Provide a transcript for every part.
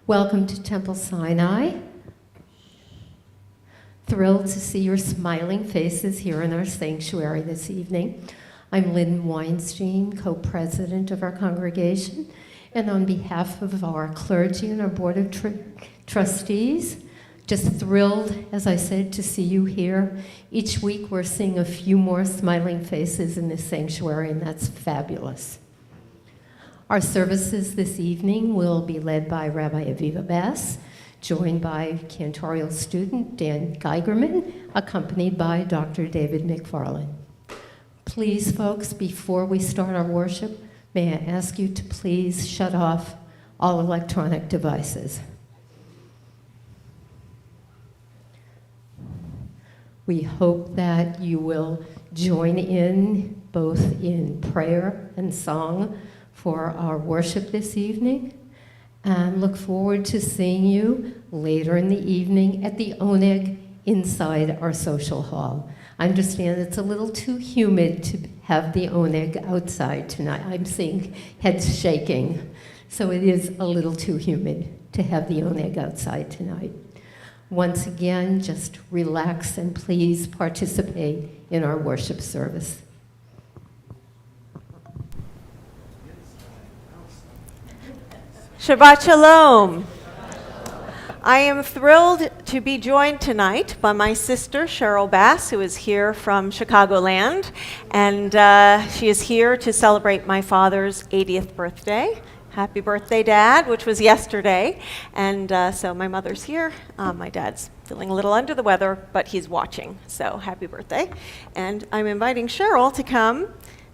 Welcome to Temple Sinai. Thrilled to see your smiling faces here in our sanctuary this evening. I'm Lynn Weinstein, co-president of our congregation, and on behalf of our clergy and our board of trustees, just thrilled, as I said, to see you here. Each week we're seeing a few more smiling faces in this sanctuary, and that's fabulous. Our services this evening will be led by Rabbi Aviva Bass, joined by cantorial student Dan Geigerman, accompanied by Dr. David McFarland. Please, folks, before we start our worship, may I ask you to please shut off all electronic devices. We hope that you will join in both in prayer and song for our worship this evening, and look forward to seeing you later in the evening at the Oneg inside our social hall. I understand it's a little too humid to have the Oneg outside tonight. I'm seeing heads shaking, so it is a little too humid to have the Oneg outside tonight. Once again, just relax and please participate in our worship service. Shabbat Shalom. I am thrilled to be joined tonight by my sister, Cheryl Bass, who is here from Chicagoland, and she is here to celebrate my father's 80th birthday. Happy birthday, Dad, which was yesterday. And so my mother's here. My dad's feeling a little under the weather, but he's watching, so happy birthday. And I'm inviting Cheryl to come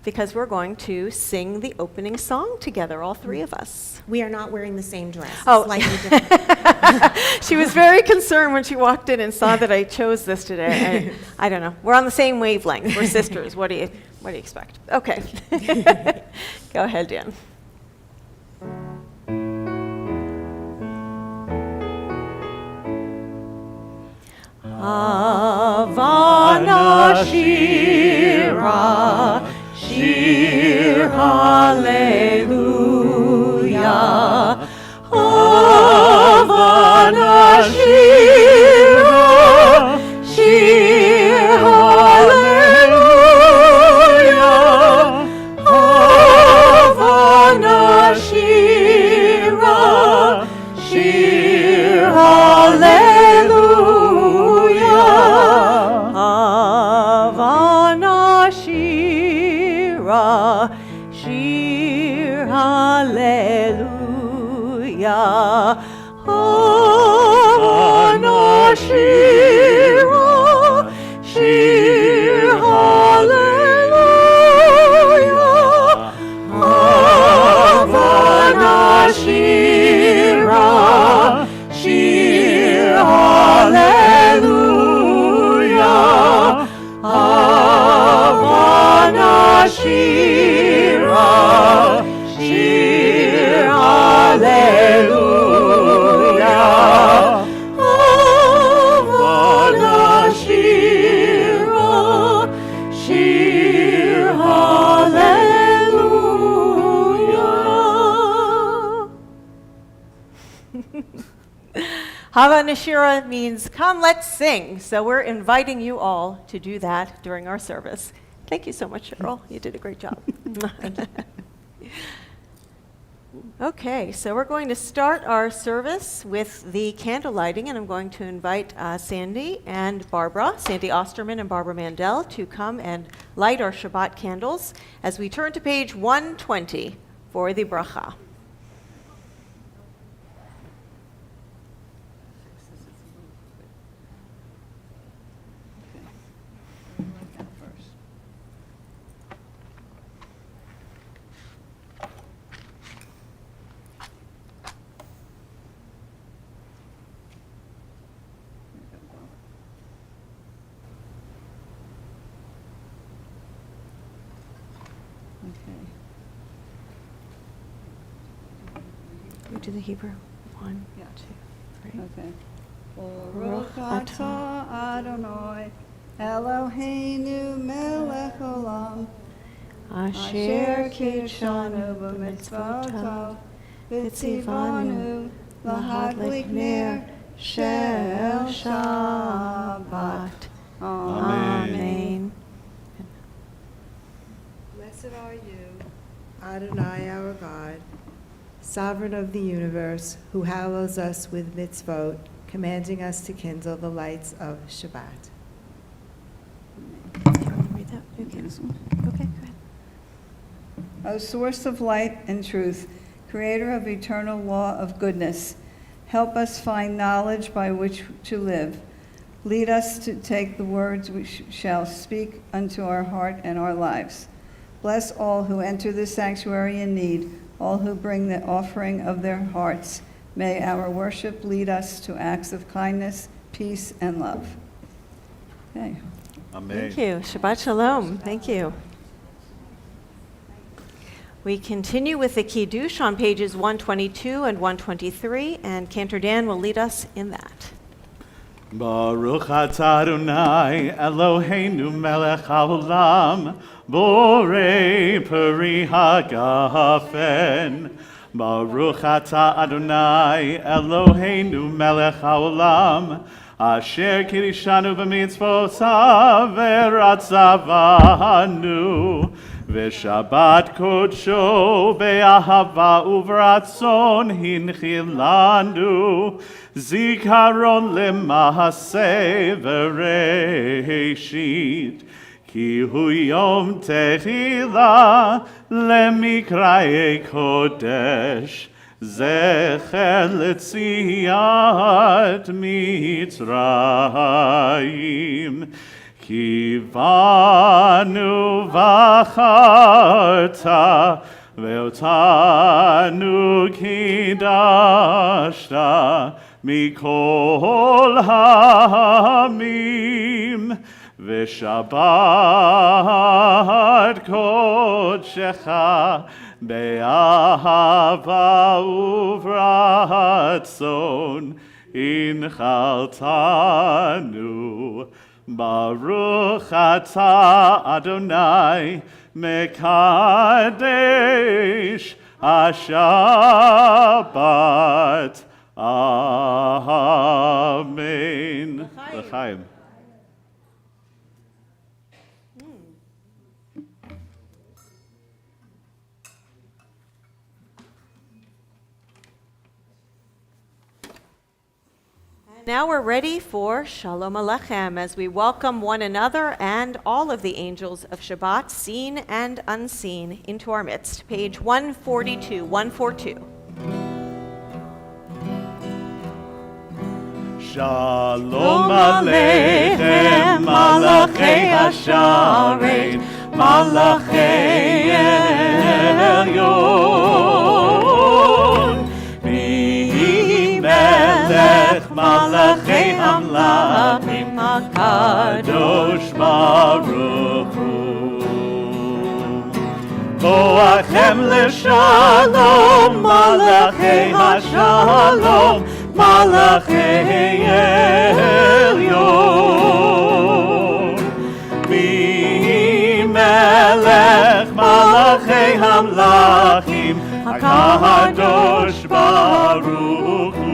because we're going to sing the opening song together, all three of us. We are not wearing the same dress. Oh. Slightly different. She was very concerned when she walked in and saw that I chose this today. I don't know. We're on the same wavelength. We're sisters. What do you expect? Okay. Go ahead, Dan. Havana Shira, Shir Hallelujah. Havana Shira, Shir Hallelujah. Havana Shira, Shir Hallelujah. Havana Shira, Shir Hallelujah. Havana Shira, Shir Hallelujah. Havana Shira, Shir Hallelujah. Havana Shira, Shir Hallelujah. Havana Shira, Shir Hallelujah. Havana Shira means come, let's sing. So we're inviting you all to do that during our service. Thank you so much, Cheryl. You did a great job. Okay, so we're going to start our service with the candle lighting, and I'm going to invite Sandy and Barbara, Sandy Osterman and Barbara Mandel, to come and light our Shabbat candles as we turn to page 120 for the bracha. We do the Hebrew. 1, 2, 3. Okay. Baruch atah Adonai Eloheinu melech olam asher kidshanu b'mitzvotav v'tzivanu Lahadlik ner shel Shabbat. Amen. Blessed are you, Adonai our God, sovereign of the universe, who hallows us with mitzvot, commanding us to kindle the lights of Shabbat. Read that. Okay, go ahead. O source of light and truth, creator of eternal law of goodness, help us find knowledge by which to live. Lead us to take the words we shall speak unto our heart and our lives. Bless all who enter this sanctuary in need, all who bring the offering of their hearts. May our worship lead us to acts of kindness, peace, and love. Okay. Amen. Thank you. Shabbat Shalom. Thank you. We continue with the Kiddush on pages 122 and 123, and Cantor Dan will lead us in that. Baruch atah Adonai Eloheinu melech haolam borei peri hagafen. Baruch atah Adonai Eloheinu melech haolam asher kirishanu b'mitzvotav v'ratzavanu v'shabbat kodsho be'ahava uvratzon hinchilanu zikaron lemahaseh v'reishit ki hu yom tehila lemikraye kodesh zecher letziat Mitzrayim ki vanu vacharta ve'otanu kidashta mikol ha'amim v'shabbat kodshecha be'ahava uvratzon inchaltanu. Baruch atah Adonai mekadesh HaShabbat. Amen. L'chaim. Now we're ready for Shalom Aleichem as we welcome one another and all of the angels of Shabbat, seen and unseen, into our midst. Page 142, 142. Shalom Aleichem, Malachei Hasharet, Malachei Elyon, Melech Malachei Amlachim HaKadosh Baruch Hu. Boachem leShalom, Malachei HaShalom, Malachei Elyon. Melech Malachei Amlachim HaKadosh Baruch Hu.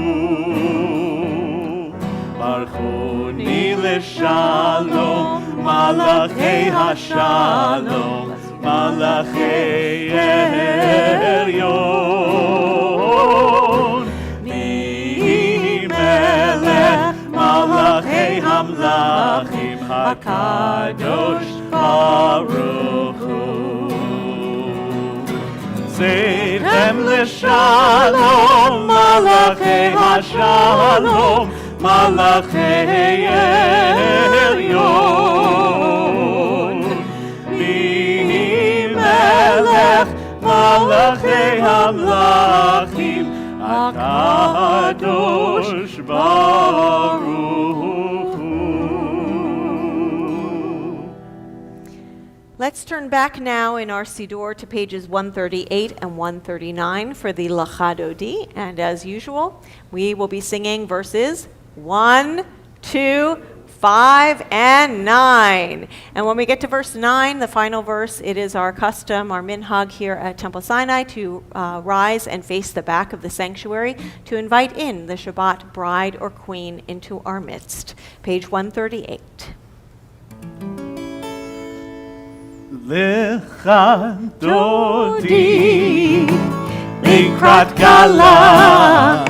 Barchoni leShalom, Malachei HaShalom, Malachei Elyon. Melech Malachei Hamlachim HaKadosh Baruch Hu. Zeichem leShalom, Malachei HaShalom, Malachei Elyon. Melech Malachei Hamlachim HaKadosh Baruch Hu. Let's turn back now in our Siddur to pages 138 and 139 for the Lachadodi. And as usual, we will be singing verses 1, 2, 5 and 9. And when we get to verse 9, the final verse, it is our custom, our minhag here at Temple Sinai to rise and face the back of the sanctuary to invite in the Shabbat bride or queen into our midst. Page 138. Lecha dodi likrat kala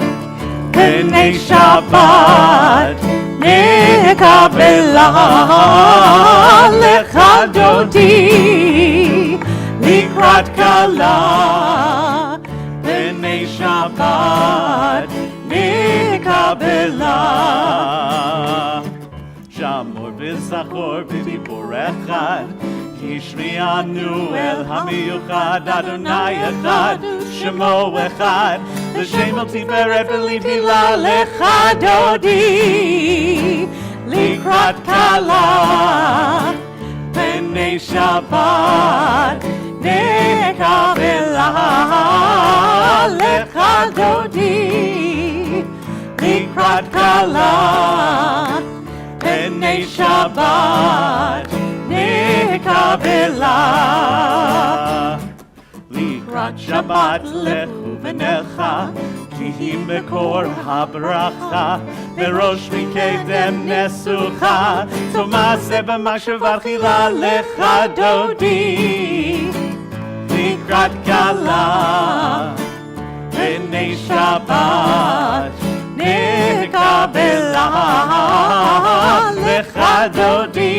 b'nei Shabbat nekabela. Lecha dodi likrat kala b'nei Shabbat nekabela. Shamor v'zachor v'dibur echad Yishmianu el hamiyuchad Adonai echad Shemo echad L'shem el tiferet v'litila lecha dodi likrat kala b'nei Shabbat nekabela. Lecha dodi likrat kala b'nei Shabbat nekabela. Likrat Shabbat lechu v'necha Kihi mekor habracha Merosh mikedem nesucha Tomase b'mashav archila lecha dodi Likrat kala b'nei Shabbat nekabela. Lecha dodi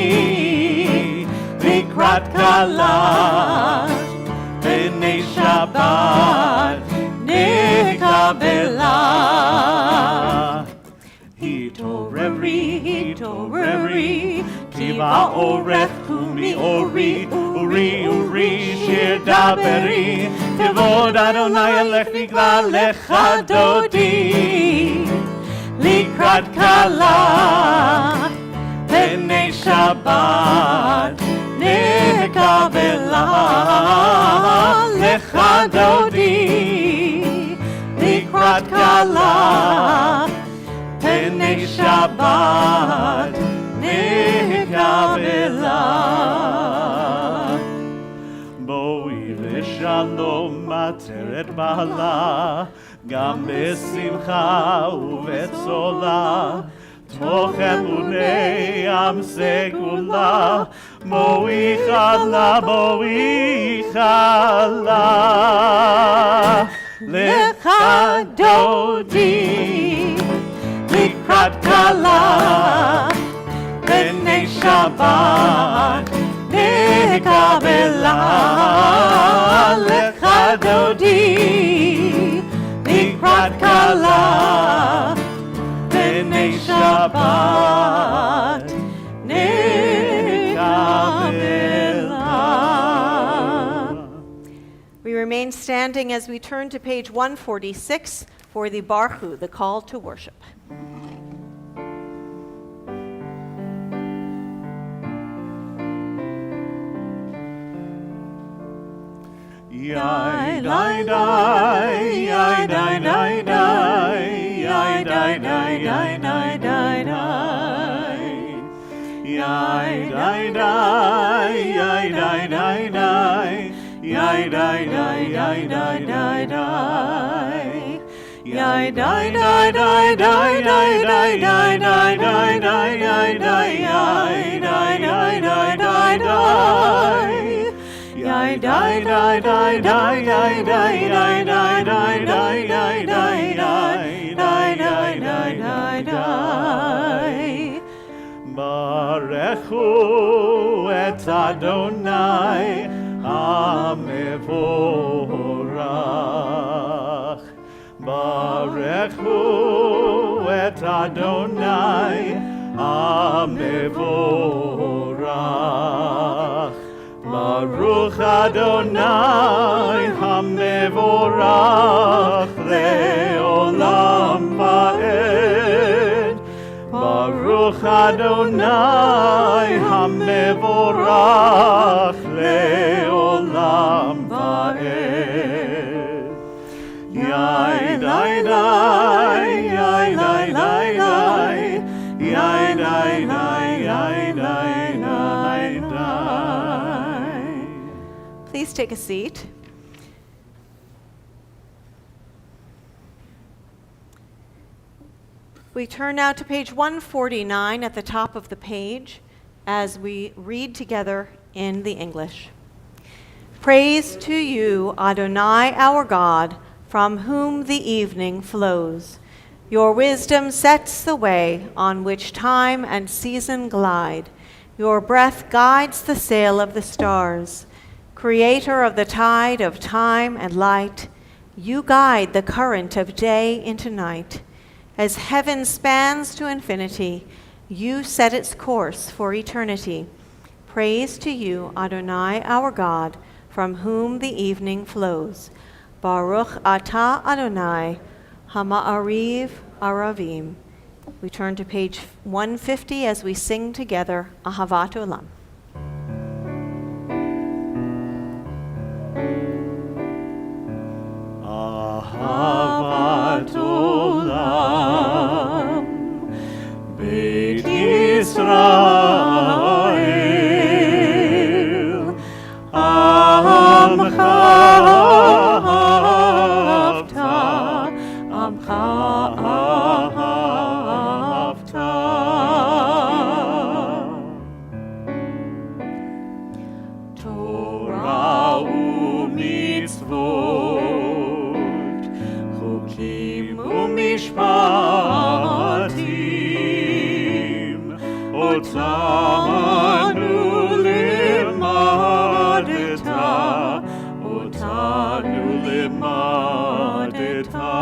likrat kala b'nei Shabbat nekabela. Hitoreri ki ba'orech kumi ori uri shir daberi kevod Adonai elech nigla lecha dodi likrat kala b'nei Shabbat nekabela. Lecha dodi likrat kala b'nei Shabbat nekabela. Boi לשלום עטרת בעלה גם בשמחה ובצולה תוך אמוני עם סגולה מויכה לה לך דודי לקראת כלה בני שבת נקבלה לך דודי לקראת כלה בני שבת We remain standing as we turn to page 146 for the Barhu, the call to worship. Yai dai dai, yai dai dai dai, yai dai dai dai dai dai dai, yai dai dai, yai dai dai dai, yai dai dai dai dai dai dai, yai dai dai dai dai dai dai dai dai dai dai yai dai yai dai dai dai dai dai. Yai dai dai dai dai dai dai dai dai dai dai dai dai dai dai dai dai dai. Barechu et Adonai Amevorach. Barechu et Adonai Amevorach. Baruch Adonai HaMevorach Le'olam Va'ed. Baruch Adonai HaMevorach Le'olam Va'ed. Yai dai dai, yai dai dai dai, yai dai dai please take a seat. We turn now to page 149 at the top of the page as we read together in the English. Praise to you, Adonai, our God, from whom the evening flows. Your wisdom sets the way on which time and season glide. Your breath guides the sail of the stars. Creator of the tide of time and light, you guide the current of day into night. As heaven spans to infinity, you set its course for eternity. Praise to you, Adonai, our God, from whom the evening flows. Baruch atah Adonai, Hama'ariv Aravim. We turn to page 150 as we sing together Ahavat Olam. Ahavat Olam, Beit Yisrael, Amcha ahavta, Amcha ahavta. Torah u'mitzvot, Chokim u'mishpatim, Otanu limadeta, Otanu limadeta.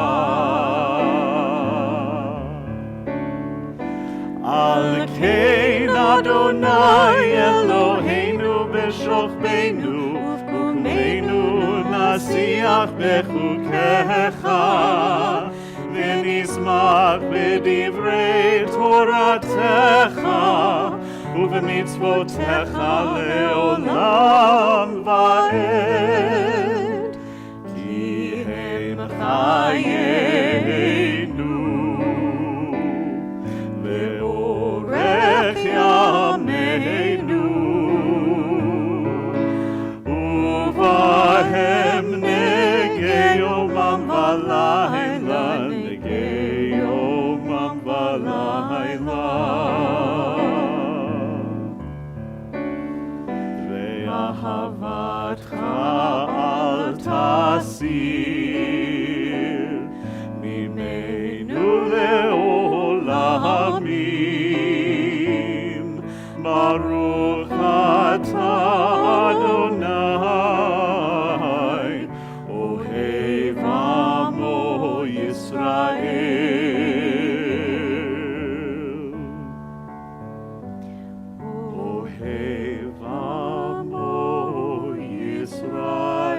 Al kein Adonai Eloheinu b'shofbenu, Uvkumenu nasiach bechukecha, V'nizmach b'divrei Toratecha, Uv'mitzvotecha le'olam va'ed, Ki hem chayenu, Ve'orech yameinu, Uvahem negei yomam v'layla, negei yomam v'layla. Ve'ahavatcha al tasir, mimenu le'olamim, Baruch atah Adonai, Ohev amo Yisrael. Ohev amo Yisrael.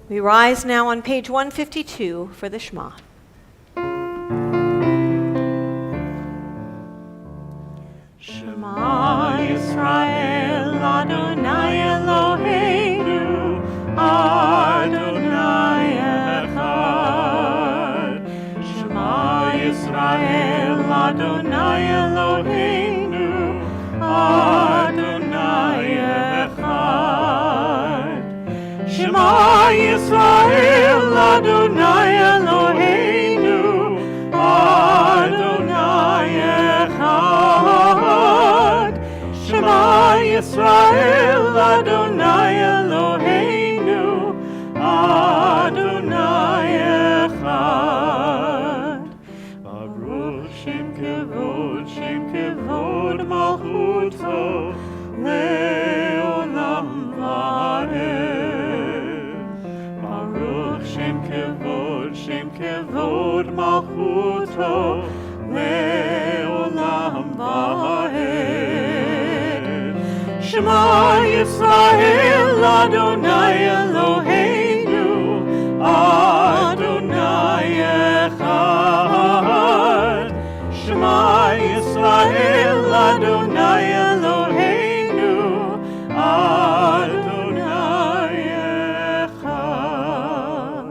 We rise now on page 152 for the Shema. Shema Yisrael, Adonai Eloheinu, Adonai Echad. Shema Yisrael, Adonai Eloheinu, Adonai Echad. Shema Yisrael, Adonai Eloheinu, Adonai Echad. Shema Yisrael, Adonai Eloheinu, Adonai Echad. Baruch Shem Kevod Malchuto, Le'olam va'ed. Baruch Shem Kevod Malchuto, Le'olam va'ed. Shema Yisrael, Adonai Eloheinu, Adonai Echad. Shema Yisrael, Adonai Eloheinu, Adonai Echad.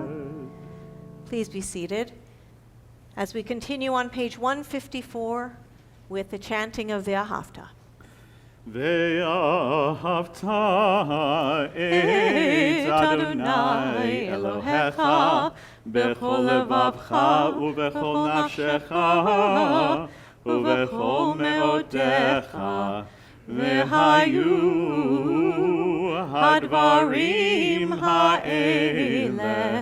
Please be seated. As we continue on page 154 with the chanting of the Ahavta. ואהבת את אדוני אלוהיך בכל לבבך ובכל נפשך ובכל מאודך, והיו הדברים האלה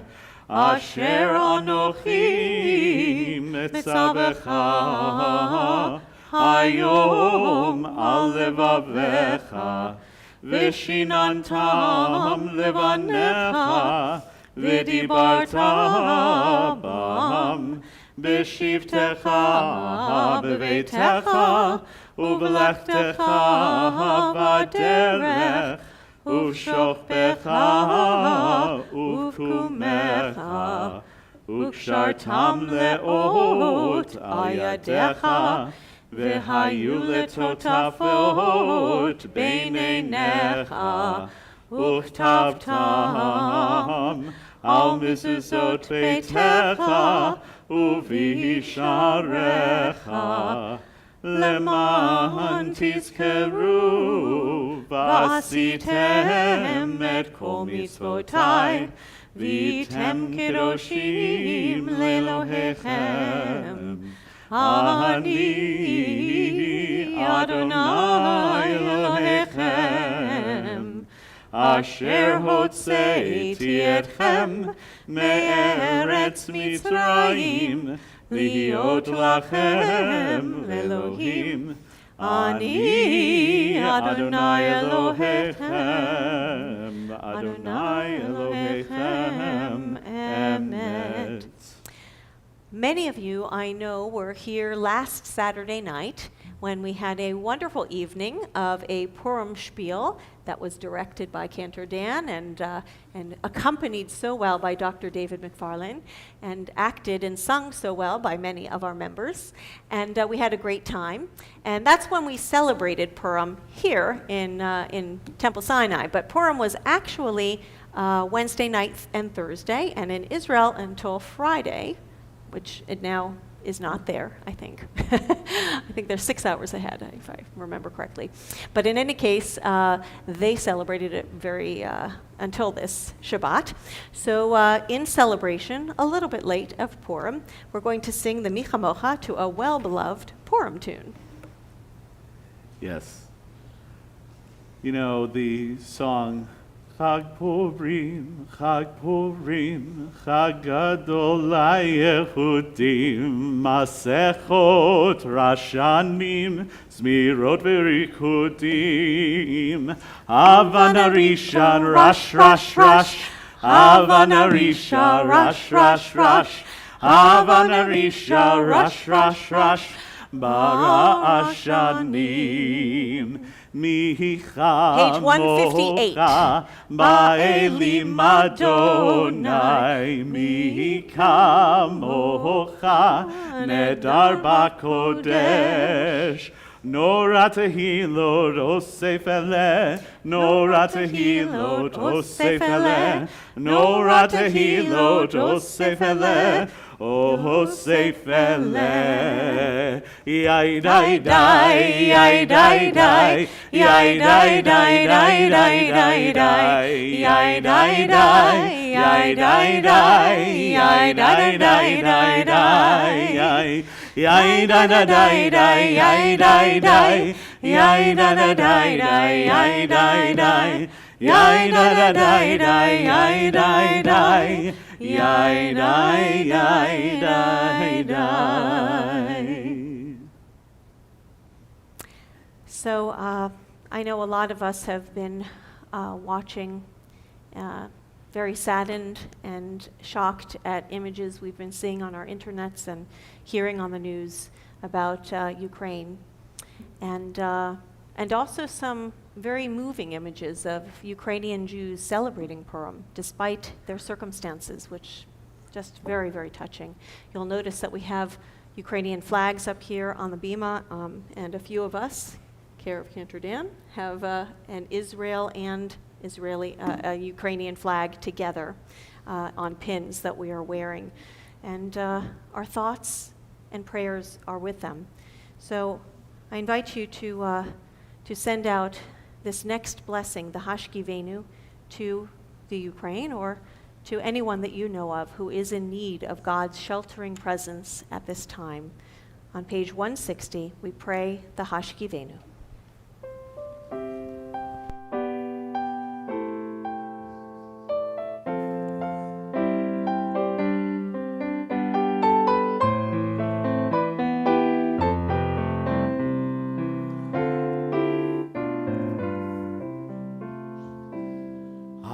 אשר אנוכי מצווך היום על לבביך, ושיננתם לבניך, ודיברת בם בשבתך בביתך, ובלכתך בדרך, ובשוכבך ובקומך, וקשרתם לאות על ידיך, והיו לטוטפות בין עיניך, וכתבתם על מזוזות ביתך ובשעריך, למען תזכרו ועשיתם את כל מצוותי, והייתם קדושים לאלוהיכם. אני אדוני אלוהיכם, אשר הוצאתי אתכם מארץ מצרים, להיות לכם אלוהים. אני אדוני אלוהיכם, אדוני אלוהיכם אמת. Many of you, I know, were here last Saturday night when we had a wonderful evening of a Purim spiel that was directed by Cantor Dan and accompanied so well by Dr. David McFarlane and acted and sung so well by many of our members. And we had a great time. And that's when we celebrated Purim here in Temple Sinai. But Purim was actually Wednesday night and Thursday, and in Israel until Friday, which it now is not there, I think. I think they're 6 hours ahead, if I remember correctly. But in any case, they celebrated it until this Shabbat. So in celebration, a little bit late of Purim, we're going to sing the Michamocha to a well-beloved Purim tune. Yes. You know, the song, Chag Purim, Chag Purim, Chag Gadol LaYehudim, Masechot Rashanim, Zmirot Verikudim, Havana Rishon, Rash, Rash, Rash, Havana Rishon, Rash, Rash, Rash, Havana Rishon, Rash, Rash, Rash, Bara Ashanim. Page 158. Ba'elim Adonai Mika mocha Nedar Bakodesh Nora tehilot osef eleh Nora tehilot osef eleh Nora tehilot osef eleh Osef eleh Yai dai dai Yai dai dai Yai dai dai dai dai dai dai Yai dai dai Yai dai dai Yai dai dai dai dai Yai da da dai dai Yai dai dai Yai da da dai dai Yai dai dai Yai da da dai dai Yai dai dai Yai dai Yai dai dai. So I know a lot of us have been watching, very saddened and shocked at images we've been seeing on our internets and hearing on the news about Ukraine, and also some very moving images of Ukrainian Jews celebrating Purim despite their circumstances, which just very, very touching. You'll notice that we have Ukrainian flags up here on the bima, and a few of us, care of Cantor Dan, have an Israel and a Ukrainian flag together on pins that we are wearing. And our thoughts and prayers are with them. So I invite you to send out this next blessing, the Hashkivenu, to the Ukraine or to anyone that you know of who is in need of God's sheltering presence at this time. On page 160, we pray the Hashkivenu.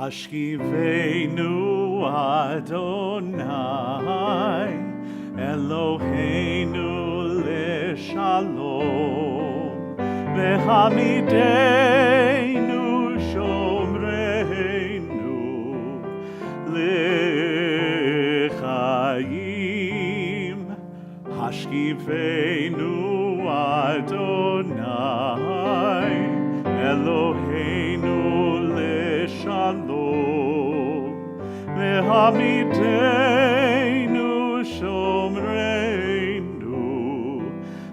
Hashkivenu Adonai Eloheinu leshalom V'hamidenu shomreinu l'chaim Hashkivenu Adonai Eloheinu Shalom, V'hamidenu shomreinu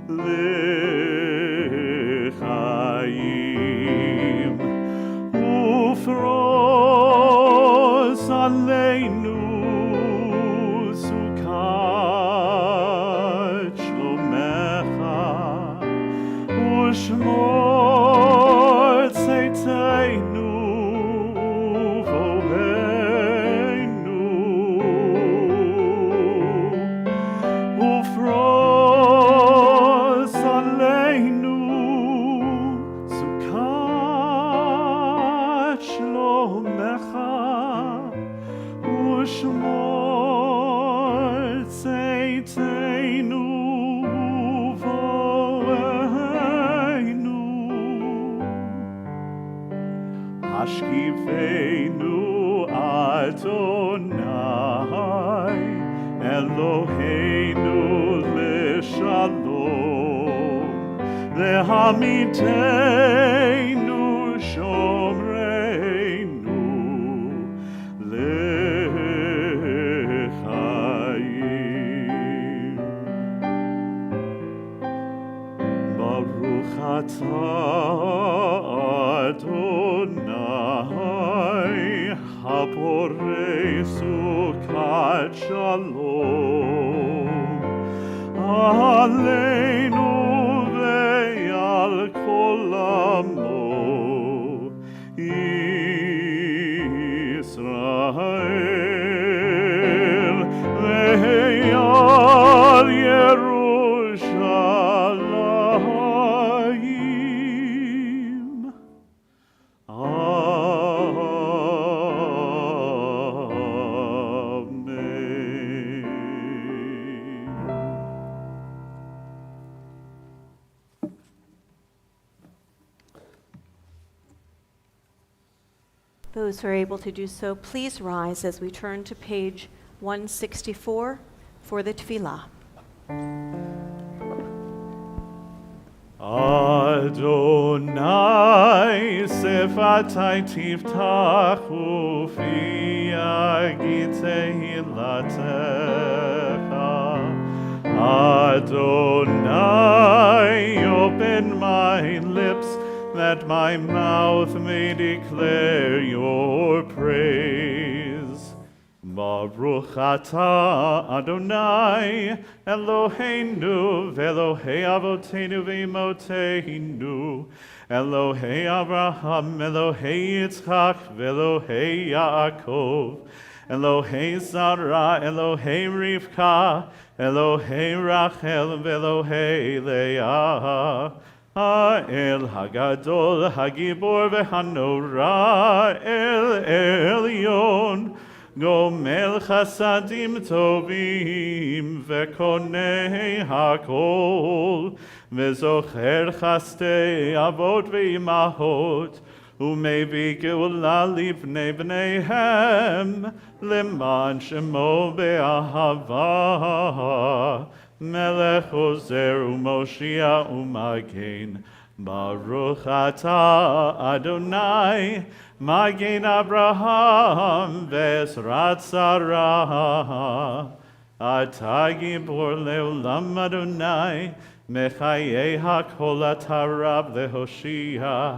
l'chaim, Ufroz aleinu sukat shlomecha, Ushmor tzeiteinu Hashkivenu Adonai Eloheinu leshalom V'hamidenu shomreinu l'chaim Baruch atah Adonai Haporei sukat shalom Aleinu ve'al kol amo Yisrael ve'al Yerushalayim Those who are able to do so, please rise as we turn to page 164 for the Tefillah. Adonai sefatai tiftach ufi yagid tehilatecha Adonai open my lips that my mouth may declare your praise. Baruch atah Adonai Eloheinu v'Elohei avoteinu v'imoteinu Elohei Abraham Elohei Yitzchak v'Elohei Yaakov Elohei Sarah Elohei Rivka Elohei Rachel v'Elohei Leah El Hagadol Hagibor v'Hanora El Elyon Gomel Chasadim Tovim Vekonei Hakol Vezocher Chastei Avot Ve'imahot Umevi Geula Livnei Bneihem Leman Shemo Be'ahava Melech Ozer Umoshia Umagen Baruch atah Adonai Magen Abraham Vesrat Sarah Atah Gibor Leolam Adonai מחיי הכל אתה רב להושיע,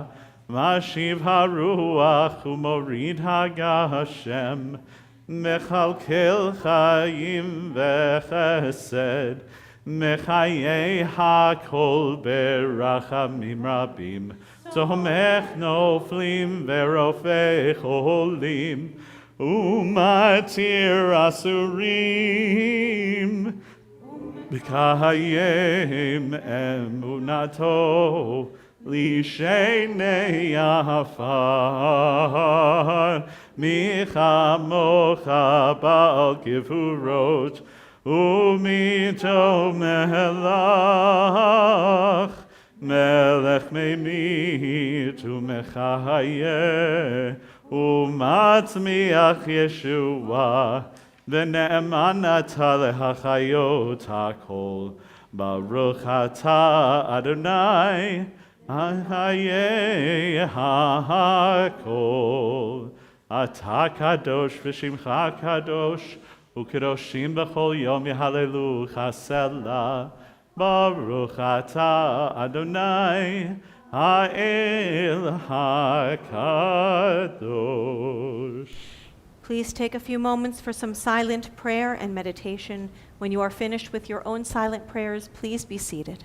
משיב הרוח ומוריד הגשם, מכלכל חיים וחסד, מחיי הכל ברחמים רבים, תומך נופלים ורופא חולים, ומתיר אסורים, מקיים אמונתו לשני עפר, מי כמוך בעל גבורות ומיתו מלך, מלך ממית ומחיה ומצמיח ישועה, ונאמן אתה להחיות הכל. ברוך אתה אדוני חיי הכל. אתה קדוש ושמך קדוש, וקדושים בכל יום יהללוך סלה. ברוך אתה אדוני האל הקדוש. Please take a few moments for some silent prayer and meditation. When you are finished with your own silent prayers, please be seated.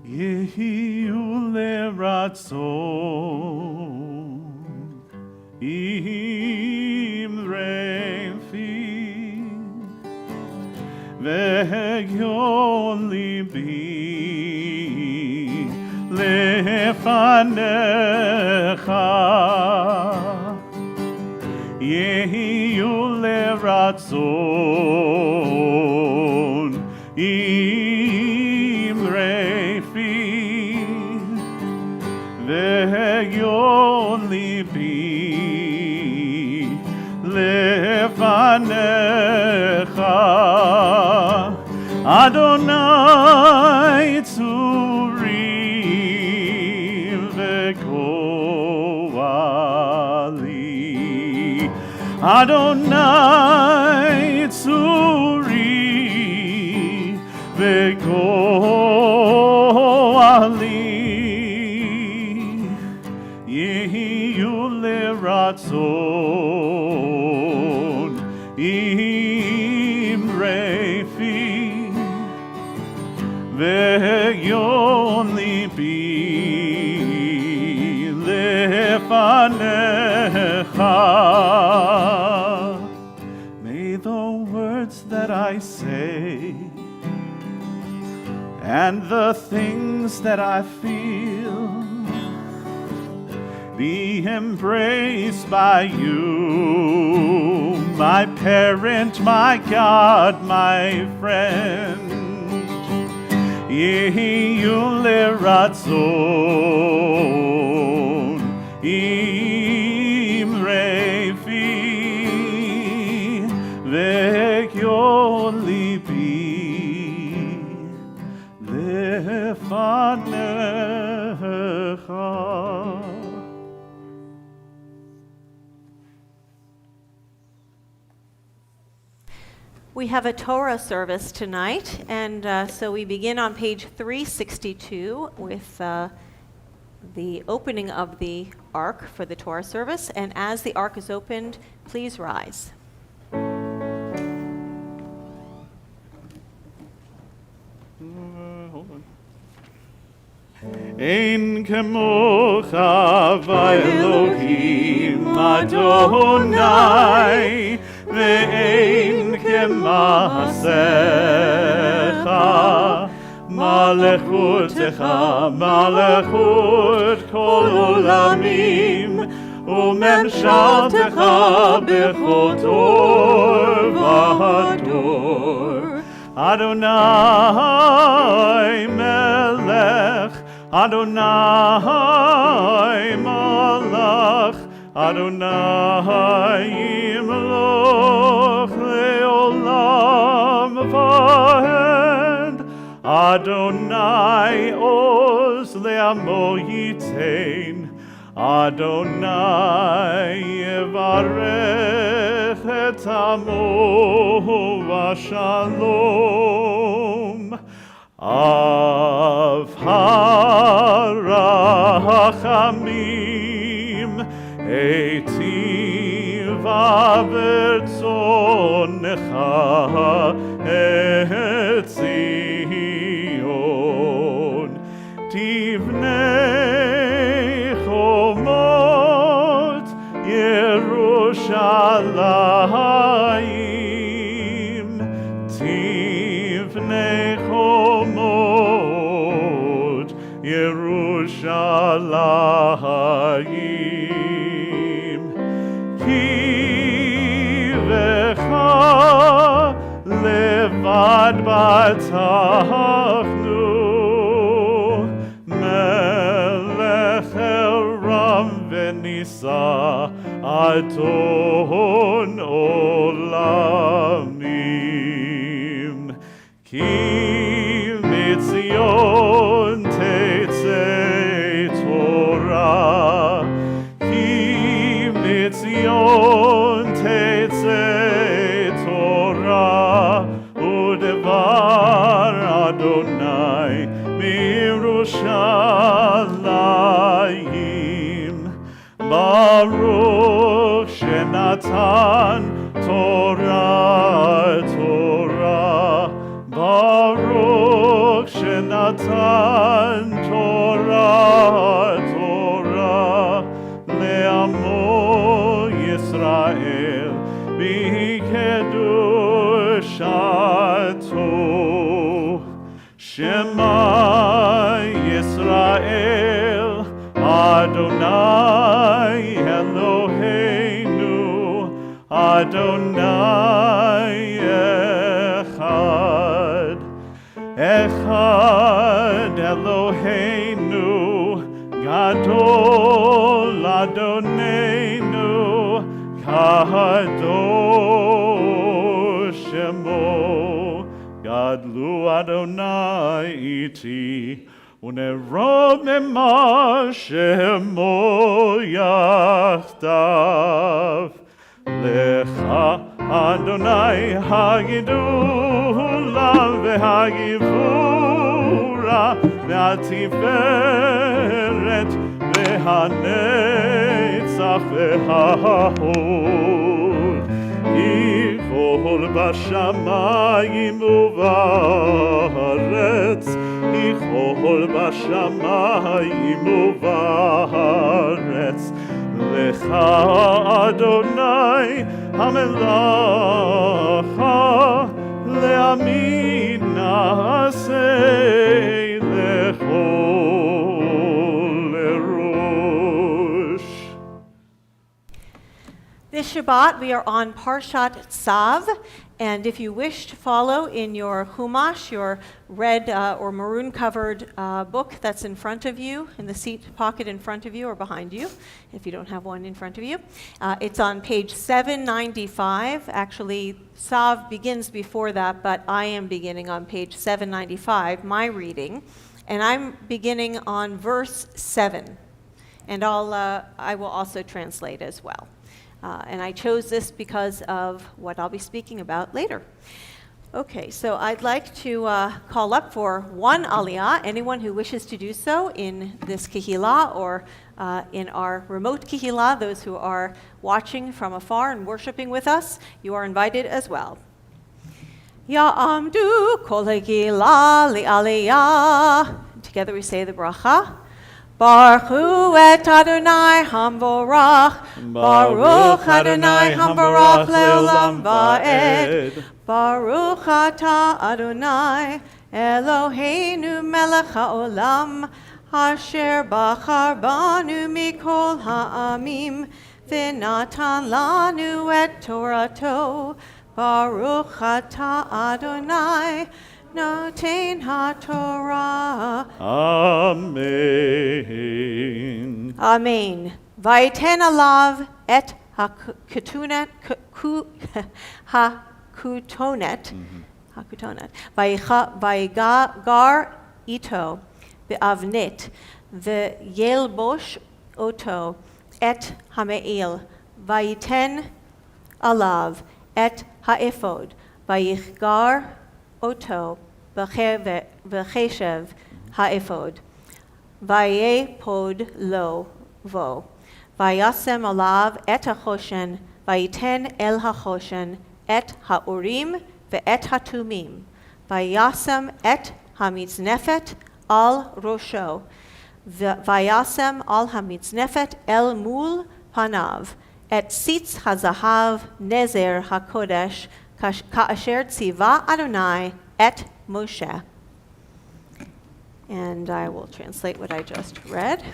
יהיו לרצון אמרי פי והגיון ליבי לפניך, יהיו לרצון אמרי פי והגיון ליבי לפניך, אדוני צורי וגואלי, אדוני צורי וגואלי, יהיו לרצון אמרי פי והגיון ליבי לפניך. May the words that I say and the things that I feel be embraced by you, my parent, my God, my friend. Yehiyu leratzon, imre fi, vekyon libi, lefanecha. We have a Torah service tonight, and so we begin on page 362 with the opening of the Ark for the Torah service. And as the Ark is opened, please rise. Ein kemocha v'Elohim Adonai, ve'ein kemasecha, malechutecha malechut kol olamim, u'memshaltecha bechol dor v'dor. Adonai melech, Adonai malach, Adonai yimloch leolam va'ed, Adonai oz le'amo yitein, Adonai yevarech et amo v'shalom. Av harachamim eitiv avertzonecha et Zion, tivnei chomot Yerushalayim, tivnei chomot Yerushalayim, ki vecha levad batachnu, melech eram venisa adon olamim, ki mitzion tetzei Torah, ki mitzion tetzei Torah, udevar Adonai mirushalayim, Baruch shenatan Torah, Torah, Baruch shenatan Torah, Torah, le'amo Yisrael b'kedushato. Shema Yisrael, Adonai Eloheinu, Adonai Echad. Echad Eloheinu, Gadol Adonenu, Kadosh Shemo, Gadlu Adonai iti, unerov mema Shemo yachdav. Lecha Adonai hagidula v'hagivura v'atiferet v'hanetzach v'hahod. Yichol b'shamayim u'va'aretz, Yichol b'shamayim u'va'aretz. Lecha Adonai hamelacha, le'amid na'aseh lechol erosh. Shabbat, we are on Parshat Tzav, and if you wish to follow in your Chumash, your red or maroon-covered book that's in front of you, in the seat pocket in front of you or behind you, if you don't have one in front of you, it's on page 795. Actually, Tzav begins before that, but I am beginning on page 795, my reading, and I'm beginning on verse 7, and I will also translate as well. And I chose this because of what I'll be speaking about later. Okay, so I'd like to call up for one aliyah, anyone who wishes to do so in this kehillah or in our remote kehillah, those who are watching from afar and worshiping with us, you are invited as well. Ya'amdu kol kehillah li'aliyah. Together we say the bracha. Baruch hu et Adonai hamvorach, Baruch Adonai hamvorach leolam va'ed, Baruch atah Adonai Eloheinu melech haolam, asher bachar banu mikol ha'amim, v'natan lanu et torato, Baruch atah Adonai Noten HaTorah. Amen. Amen. Vaiten alav et hakutonet, vaigar ito be'avnit, ve'yelbosh oto et hameil, vaiten alav et ha'ephod, vaigar oto v'cheshev ha'ephod, vayepod lo vo, vayasem alav et hachoshen, vayiten el hachoshen et ha'urim ve'et hatumim, vayasem et hamitznefet al rosho, vayasem al hamitznefet el mul panav, et sitz hazahav nezer hakodesh, Ka'asher tziva Adonai et Moshe. And I will translate what I just read.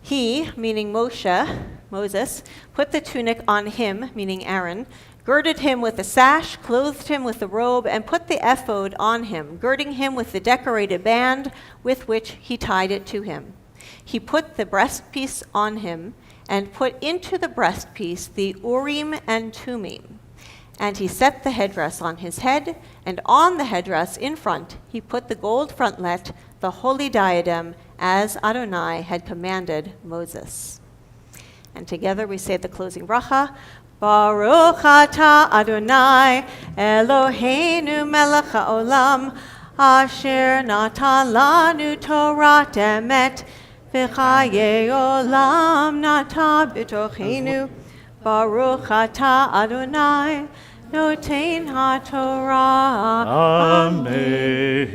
He, meaning Moses, put the tunic on him, meaning Aaron, girded him with the sash, clothed him with the robe, and put the ephod on him, girding him with the decorated band with which he tied it to him. He put the breastpiece on him, and put into the breastpiece the Urim and Tumim. And he set the headdress on his head, and on the headdress in front he put the gold frontlet, the holy diadem, as Adonai had commanded Moses. And together we say the closing bracha. Baruch atah Adonai Eloheinu melech haolam, asher natan lanu Torat emet, v'chaye olam nata b'tochenu, Baruch atah Adonai noten HaTorah. Amen.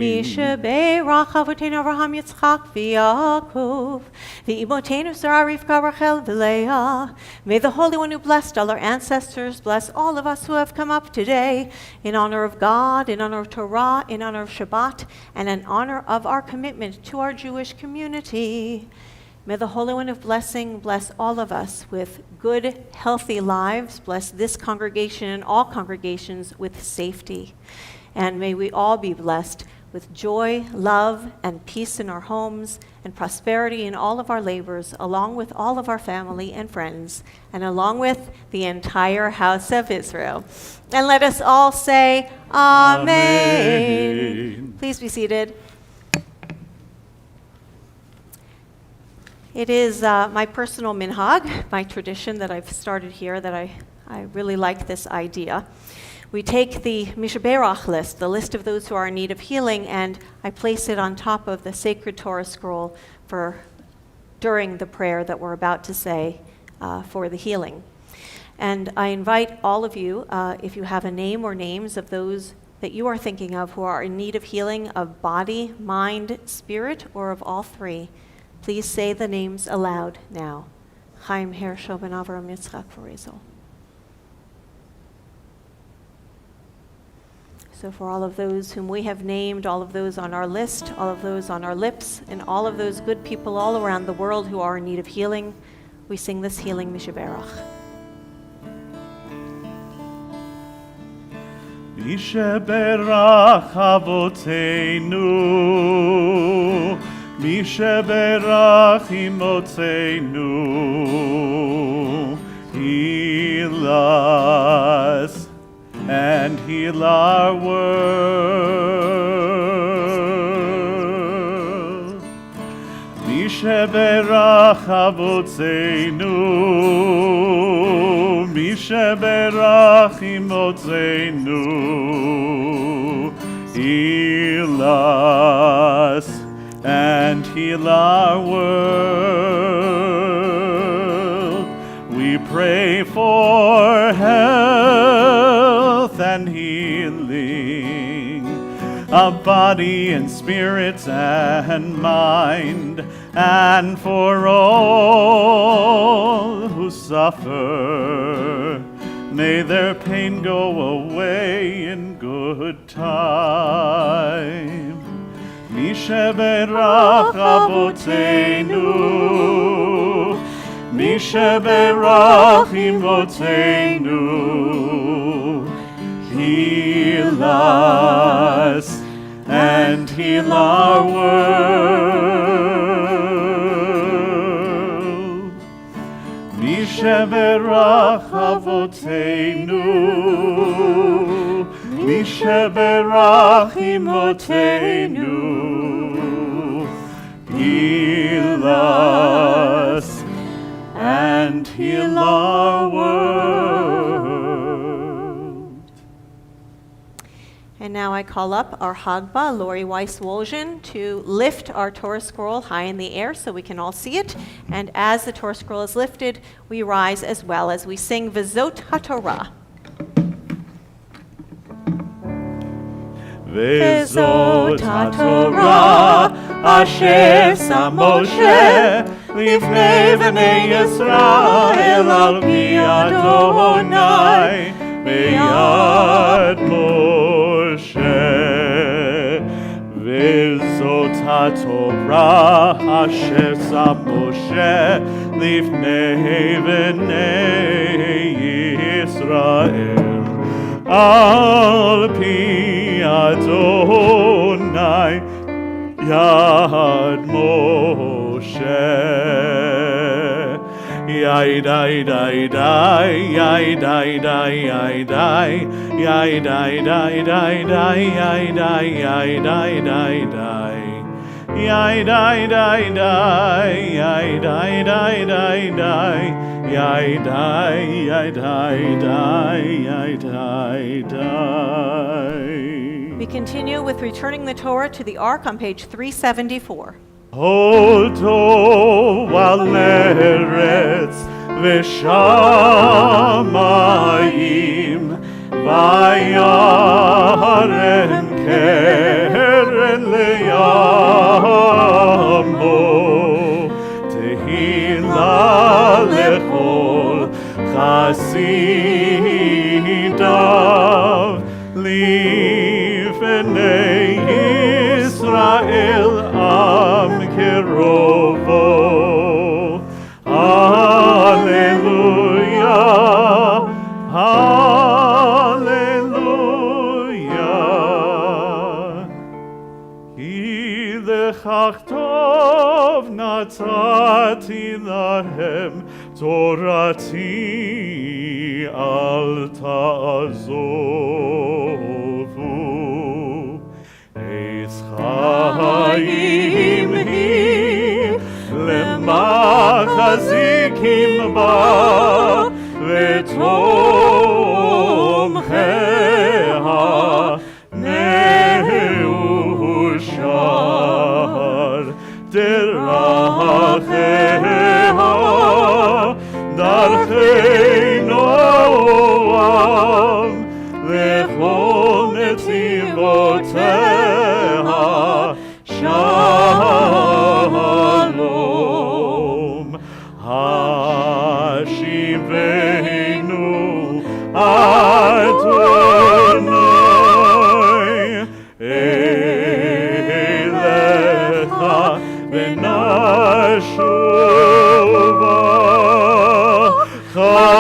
Mishabeirach avotenu Avraham Yitzchak v'Yaakov, v'imotenu Sarah Rivka Rachel v'Leah. May the Holy One who blessed all our ancestors bless all of us who have come up today in honor of God, in honor of Torah, in honor of Shabbat, and in honor of our commitment to our Jewish community. May the Holy One of Blessing bless all of us with good, healthy lives, bless this congregation and all congregations with safety. And may we all be blessed with joy, love, and peace in our homes, and prosperity in all of our labors, along with all of our family and friends, and along with the entire house of Israel. And let us all say, Amen. Amen. Please be seated. It is my personal minhag, my tradition that I've started here, that I really like this idea. We take the Mishaberach list, the list of those who are in need of healing, and I place it on top of the sacred Torah scroll during the prayer that we're about to say for the healing. And I invite all of you, if you have a name or names of those that you are thinking of who are in need of healing of body, mind, spirit, or of all three, please say the names aloud now. Chaim Hershel ben Avram Yitzchak Farizel. So for all of those whom we have named, all of those on our list, all of those on our lips, and all of those good people all around the world who are in need of healing, we sing this healing Mishaberach. Mishaberach Avotenu, Mishaberach Imotenu, heal us and heal our world. Mishaberach Avotenu, Mishaberach Imotenu, heal us and heal our world. We pray for health and healing of body and spirit and mind, and for all who suffer, may their pain go away in good time. Mishaberach Avotenu, Mishaberach Imotenu, heal us and heal our world. Mishaberach Avotenu, Mishaberach Imotenu, heal us and heal our world. And now I call up our Hagba, Lori Weiss-Woljan, to lift our Torah scroll high in the air so we can all see it. And as the Torah scroll is lifted, we rise as well as we sing V'zot HaTorah. V'zot HaTorah asher sam Moshe lifnei bnei Yisrael al pi Adonai beyad Moshe. V'zot HaTorah asher sam Moshe lifnei bnei Yisrael al pi Adonai Yad Moshe. Yai dai dai dai, yai dai dai yai dai, yai dai dai dai dai, yai dai yai dai dai dai, yai dai dai dai, yai dai dai dai dai, yai dai yai dai dai, yai dai dai. We continue with returning the Torah to the Ark on page 374. Hodo al eretz v'shamayim vayaren keren leyamo tehila lechol chasidav lifnei Yisrael am kerovo. Hallelujah, hallelujah. Ki lechach tov natzati lahem torati al ta'azovu. Eitz chaim hi lemachazikim ba v'tomcheha neushar deracheha darchei noam v'chol netzivoteha shalom. Hashivenu Adonai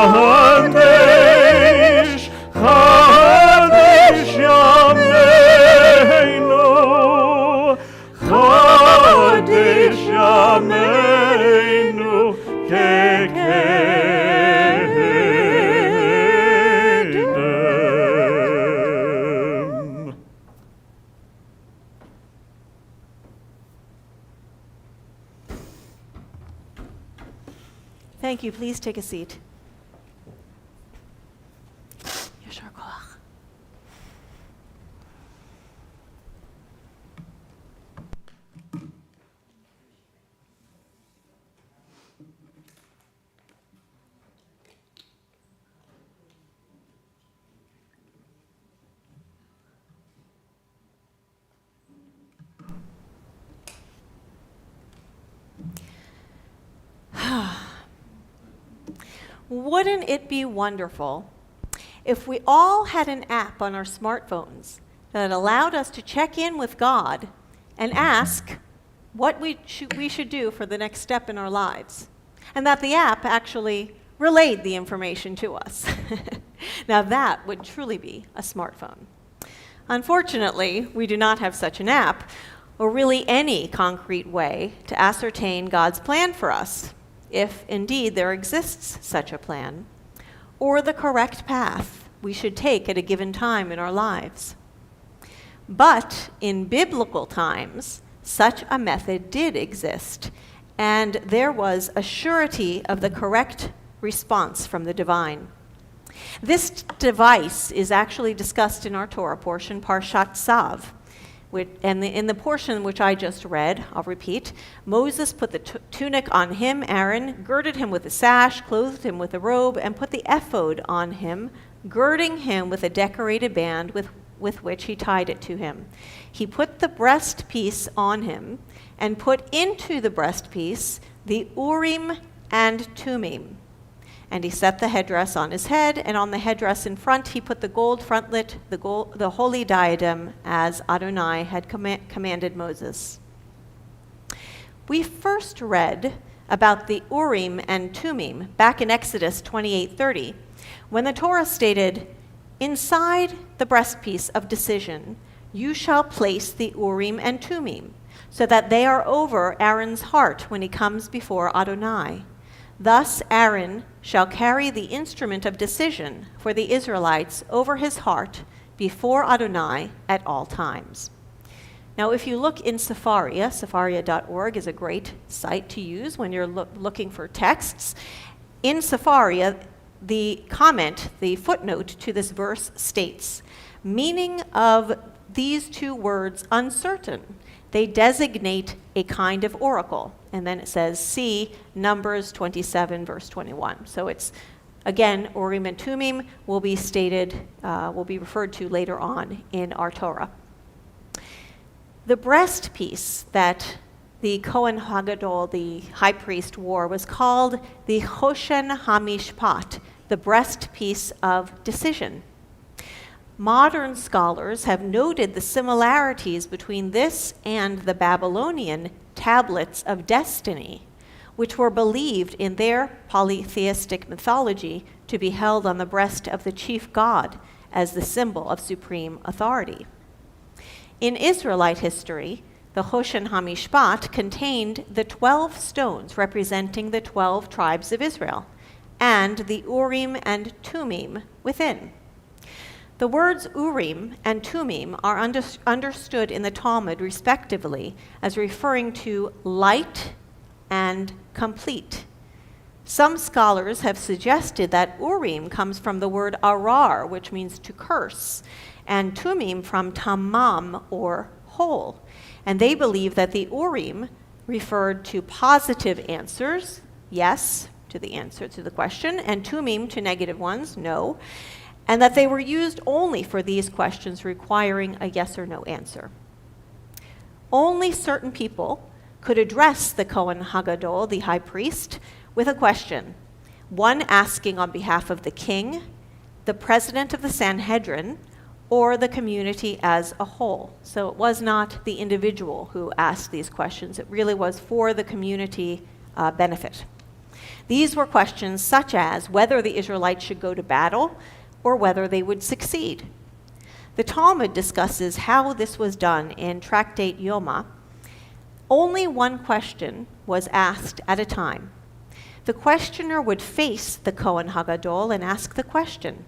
Chadesh Yameinu, Chadesh Yameinu, Kekedem. Thank you. Please take a seat. Yashar koach. Wouldn't it be wonderful if we all had an app on our smartphones that allowed us to check in with God and ask what we should do for the next step in our lives, and that the app actually relayed the information to us? Now that would truly be a smartphone. Unfortunately, we do not have such an app, or really any concrete way to ascertain God's plan for us, if indeed there exists such a plan, or the correct path we should take at a given time in our lives. But in biblical times, such a method did exist, and there was a surety of the correct response from the divine. This device is actually discussed in our Torah portion, Parshat Tzav. In the portion which I just read, I'll repeat, Moses put the tunic on him, Aaron, girded him with a sash, clothed him with a robe, and put the ephod on him, girding him with a decorated band with which he tied it to him. He put the breastpiece on him, and put into the breastpiece the Urim and Thummim. And he set the headdress on his head, and on the headdress in front he put the gold frontlet, the holy diadem, as Adonai had commanded Moses. We first read about the Urim and Thummim back in Exodus 28:30, when the Torah stated, "Inside the breastpiece of decision you shall place the Urim and Thummim, so that they are over Aaron's heart when he comes before Adonai. Thus Aaron shall carry the instrument of decision for the Israelites over his heart before Adonai at all times." Now, if you look in Sepharia, sepharia.org is a great site to use when you're looking for texts. In Sepharia, the comment, the footnote to this verse states, "Meaning of these two words uncertain. They designate a kind of oracle." And then it says, see Numbers 27, verse 21. So it's, again, Urim and Thummim will be stated, will be referred to later on in our Torah. The breastpiece that the Kohen Hagadol, the high priest, wore was called the Choshen HaMishpat, the breastpiece of decision. Modern scholars have noted the similarities between this and the Babylonian tablets of destiny, which were believed in their polytheistic mythology to be held on the breast of the chief god as the symbol of supreme authority. In Israelite history, the Choshen HaMishpat contained the 12 stones representing the 12 tribes of Israel, and the Urim and Thummim within. The words Urim and Thummim are understood in the Talmud, respectively, as referring to light and complete. Some scholars have suggested that Urim comes from the word arar, which means to curse, and Thummim from tamam, or whole. And they believe that the Urim referred to positive answers, yes, to the answer to the question, and Thummim to negative ones, no, and that they were used only for these questions requiring a yes or no answer. Only certain people could address the Kohen Hagadol, the high priest, with a question, one asking on behalf of the king, the president of the Sanhedrin, or the community as a whole. So it was not the individual who asked these questions. It really was for the community benefit. These were questions such as whether the Israelites should go to battle or whether they would succeed. The Talmud discusses how this was done in Tractate Yoma. Only one question was asked at a time. The questioner would face the Kohen Hagadol and ask the question.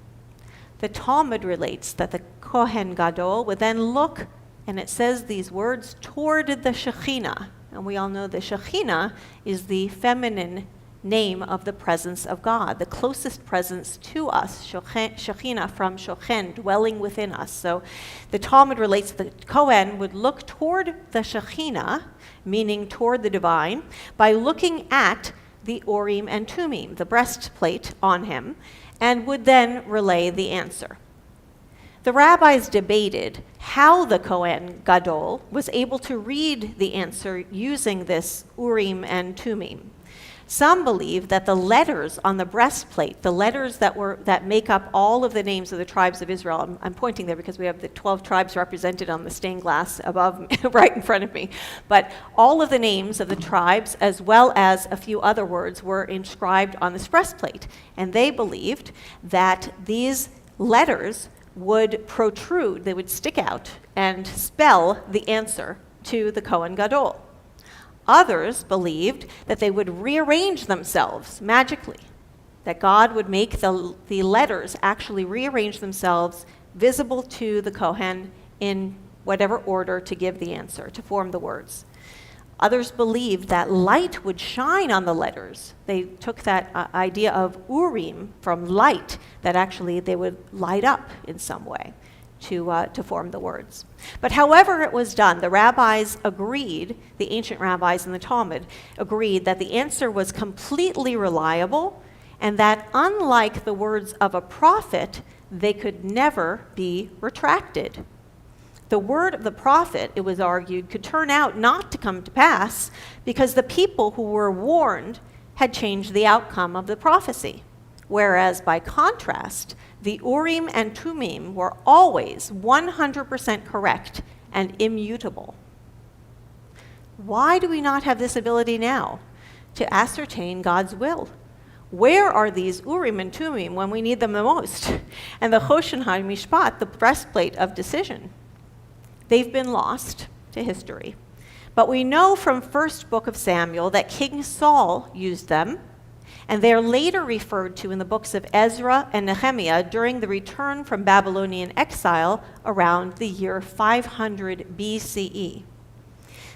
The Talmud relates that the Kohen Gadol would then look, and it says these words, toward the Shekhinah. And we all know the Shekhinah is the feminine name of the presence of God, the closest presence to us, Shekhinah from Shochen, dwelling within us. So the Talmud relates that the Kohen would look toward the Shekhinah, meaning toward the divine, by looking at the Urim and Tumim, the breastplate on him, and would then relay the answer. The rabbis debated how the Kohen Gadol was able to read the answer using this Urim and Tumim. Some believe that the letters on the breastplate, the letters that make up all of the names of the tribes of Israel, I'm pointing there because we have the 12 tribes represented on the stained glass above me, right in front of me, but all of the names of the tribes, as well as a few other words, were inscribed on this breastplate. And they believed that these letters would protrude, they would stick out and spell the answer to the Kohen Gadol. Others believed that they would rearrange themselves magically, that God would make the letters actually rearrange themselves visible to the Kohen in whatever order to give the answer, to form the words. Others believed that light would shine on the letters. They took that idea of Urim from light, that actually they would light up in some way to form the words. But however it was done, the rabbis agreed, the ancient rabbis in the Talmud agreed that the answer was completely reliable and that unlike the words of a prophet, they could never be retracted. The word of the prophet, it was argued, could turn out not to come to pass because the people who were warned had changed the outcome of the prophecy. Whereas by contrast, the Urim and Tumim were always 100% correct and immutable. Why do we not have this ability now to ascertain God's will? Where are these Urim and Tumim when we need them the most? And the Choshen HaMishpat, the breastplate of decision. They've been lost to history. But we know from first book of Samuel that King Saul used them, and they are later referred to in the books of Ezra and Nehemiah during the return from Babylonian exile around the year 500 BCE.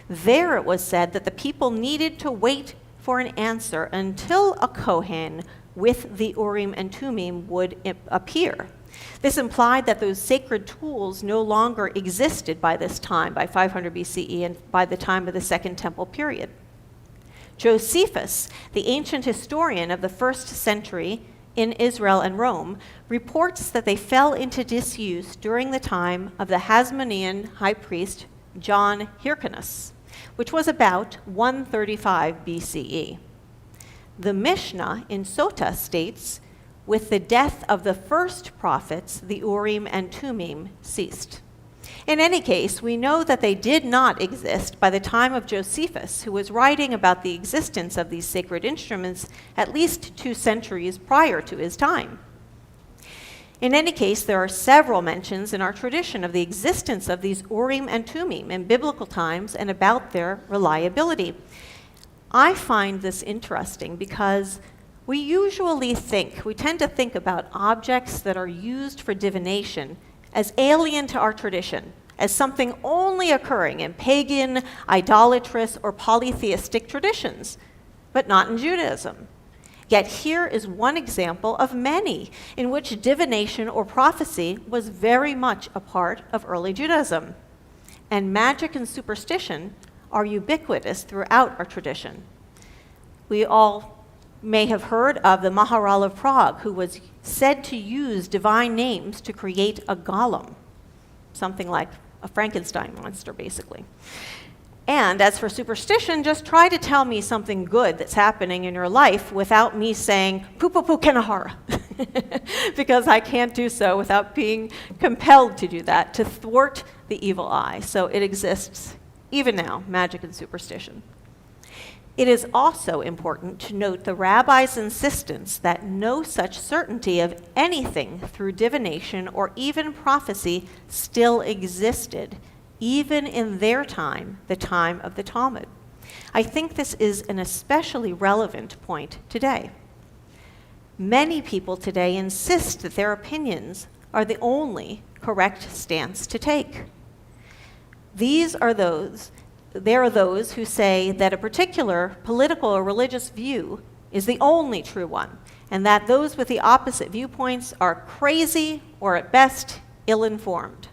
There it was said that the people needed to wait for an answer until a Kohen with the Urim and Tumim would appear. This implied that those sacred tools no longer existed by this time, by 500 BCE, and by the time of the Second Temple period. Josephus, the ancient historian of the first century in Israel and Rome, reports that they fell into disuse during the time of the Hasmonean high priest John Hyrcanus, which was about 135 BCE. The Mishnah in Sota states, with the death of the first prophets, the Urim and Tumim ceased. In any case, we know that they did not exist by the time of Josephus, who was writing about the existence of these sacred instruments at least 2 centuries prior to his time. In any case, there are several mentions in our tradition of the existence of these Urim and Tumim in biblical times and about their reliability. I find this interesting because we tend to think about objects that are used for divination as alien to our tradition, as something only occurring in pagan, idolatrous, or polytheistic traditions, but not in Judaism. Yet here is one example of many in which divination or prophecy was very much a part of early Judaism. And magic and superstition are ubiquitous throughout our tradition. We all may have heard of the Maharal of Prague, who was said to use divine names to create a golem, something like a Frankenstein monster, basically. And as for superstition, just try to tell me something good that's happening in your life without me saying, poo-poo-poo kenahara, because I can't do so without being compelled to do that, to thwart the evil eye. So it exists, even now, magic and superstition. It is also important to note the rabbi's insistence that no such certainty of anything through divination or even prophecy still existed, even in their time, the time of the Talmud. I think this is an especially relevant point today. Many people today insist that their opinions are the only correct stance to take. There are those who say that a particular political or religious view is the only true one, and that those with the opposite viewpoints are crazy or at best ill-informed.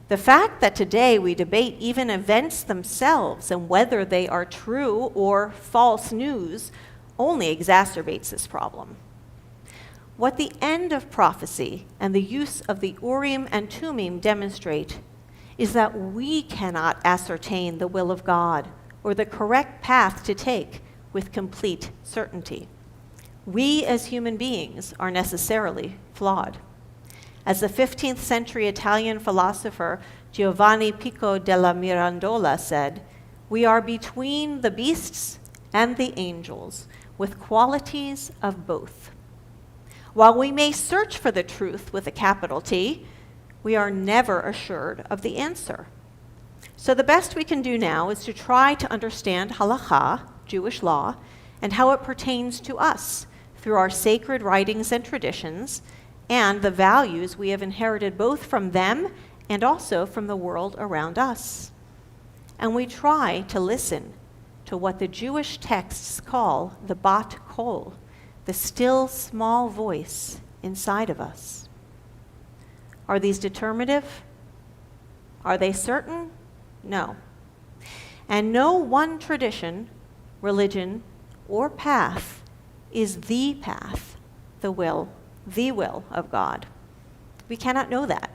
The fact that today we debate even events themselves and whether they are true or false news only exacerbates this problem. What the end of prophecy and the use of the Urim and Tumim demonstrate is that we cannot ascertain the will of God or the correct path to take with complete certainty. We as human beings are necessarily flawed. As the 15th century Italian philosopher Giovanni Pico della Mirandola said, "We are between the beasts and the angels, with qualities of both." While we may search for the truth with a capital T, we are never assured of the answer. So the best we can do now is to try to understand halakha, Jewish law, and how it pertains to us through our sacred writings and traditions, and the values we have inherited both from them and also from the world around us. And we try to listen to what the Jewish texts call the bat kol, the still small voice inside of us. Are these determinative? Are they certain? No. And no one tradition, religion, or path is the path, the will of God. We cannot know that.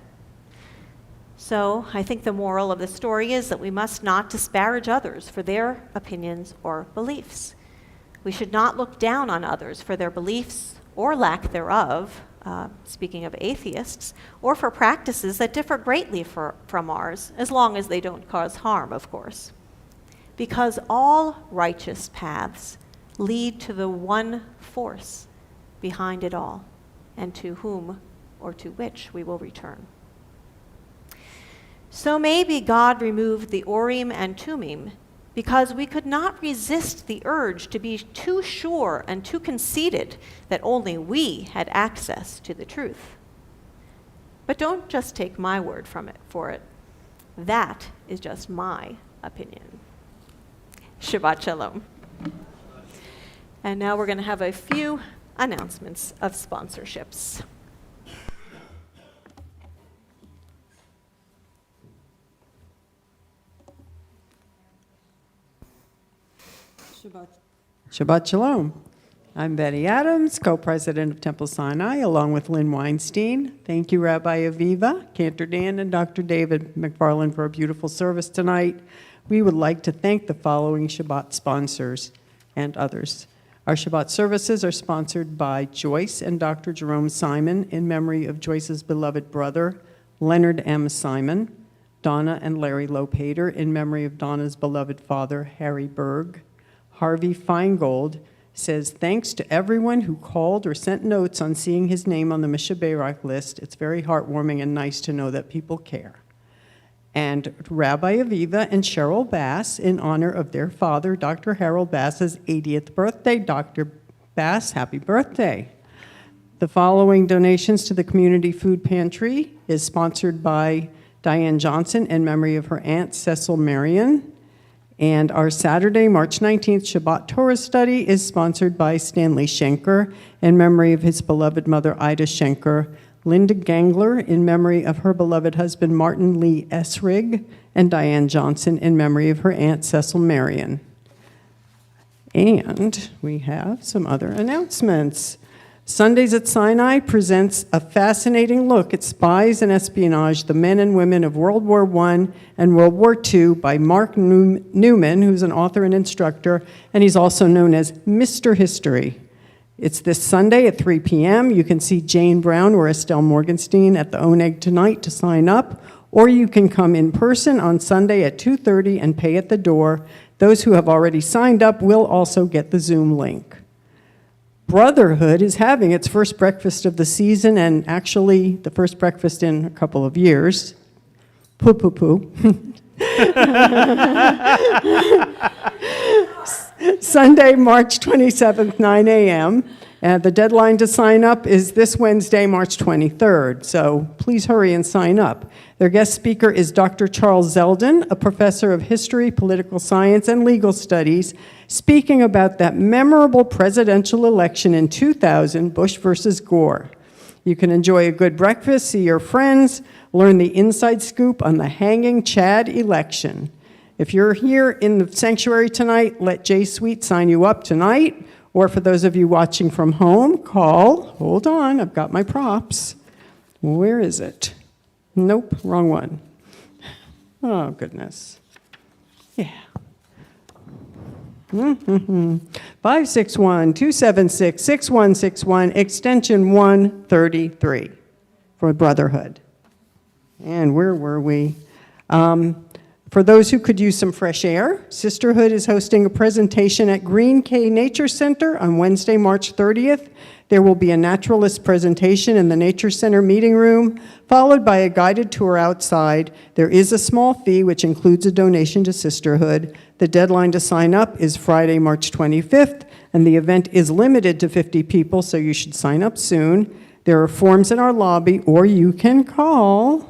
So I think the moral of the story is that we must not disparage others for their opinions or beliefs. We should not look down on others for their beliefs or lack thereof, speaking of atheists, or for practices that differ greatly from ours, as long as they don't cause harm, of course. Because all righteous paths lead to the one force behind it all, and to whom or to which we will return. So maybe God removed the Urim and Tumim because we could not resist the urge to be too sure and too conceited that only we had access to the truth. But don't just take my word for it. That is just my opinion. Shabbat Shalom. And now we're going to have a few announcements of sponsorships. Shabbat Shalom. I'm Betty Adams, co-president of Temple Sinai, along with Lynn Weinstein. Thank you, Rabbi Aviva, Cantor Dan, and Dr. David McFarland for a beautiful service tonight. We would like to thank the following Shabbat sponsors and others. Our Shabbat services are sponsored by Joyce and Dr. Jerome Simon in memory of Joyce's beloved brother, Leonard M. Simon, Donna and Larry Lopater in memory of Donna's beloved father, Harry Berg. Harvey Feingold says, thanks to everyone who called or sent notes on seeing his name on the Mishaberach list. It's very heartwarming and nice to know that people care. And Rabbi Aviva and Cheryl Bass in honor of their father, Dr. Harold Bass's 80th birthday. Dr. Bass, happy birthday. The following donations to the Community Food Pantry is sponsored by Diane Johnson in memory of her aunt, Cecil Marion. And our Saturday, March 19th Shabbat Torah study is sponsored by Stanley Schenker in memory of his beloved mother, Ida Schenker, Linda Gangler in memory of her beloved husband, Martin Lee Essrig, and Diane Johnson in memory of her aunt, Cecil Marion. And we have some other announcements. Sundays at Sinai presents a fascinating look at spies and espionage, the men and women of World War I and World War II by Mark Newman, who's an author and instructor, and he's also known as Mr. History. It's this Sunday at 3 p.m. You can see Jane Brown or Estelle Morgenstein at the Oneg tonight to sign up, or you can come in person on Sunday at 2:30 and pay at the door. Those who have already signed up will also get the Zoom link. Brotherhood is having its first breakfast of the season, and actually the first breakfast in a couple of years. Poo, poo, poo. Sunday, March 27th, 9 a.m. The deadline to sign up is this Wednesday, March 23rd, so please hurry and sign up. Their guest speaker is Dr. Charles Zeldin, a professor of history, political science, and legal studies, speaking about that memorable presidential election in 2000, Bush versus Gore. You can enjoy a good breakfast, see your friends, learn the inside scoop on the hanging Chad election. If you're here in the sanctuary tonight, let J Suite sign you up tonight. Or for those of you watching from home, hold on, I've got my props. Where is it? Nope, wrong one. Oh, goodness. Yeah. 561-276-6161, extension 133 for Brotherhood. And where were we? For those who could use some fresh air, Sisterhood is hosting a presentation at Green Cay Nature Center on Wednesday, March 30th. There will be a naturalist presentation in the Nature Center meeting room, followed by a guided tour outside. There is a small fee, which includes a donation to Sisterhood. The deadline to sign up is Friday, March 25th, and the event is limited to 50 people, so you should sign up soon. There are forms in our lobby, or you can call.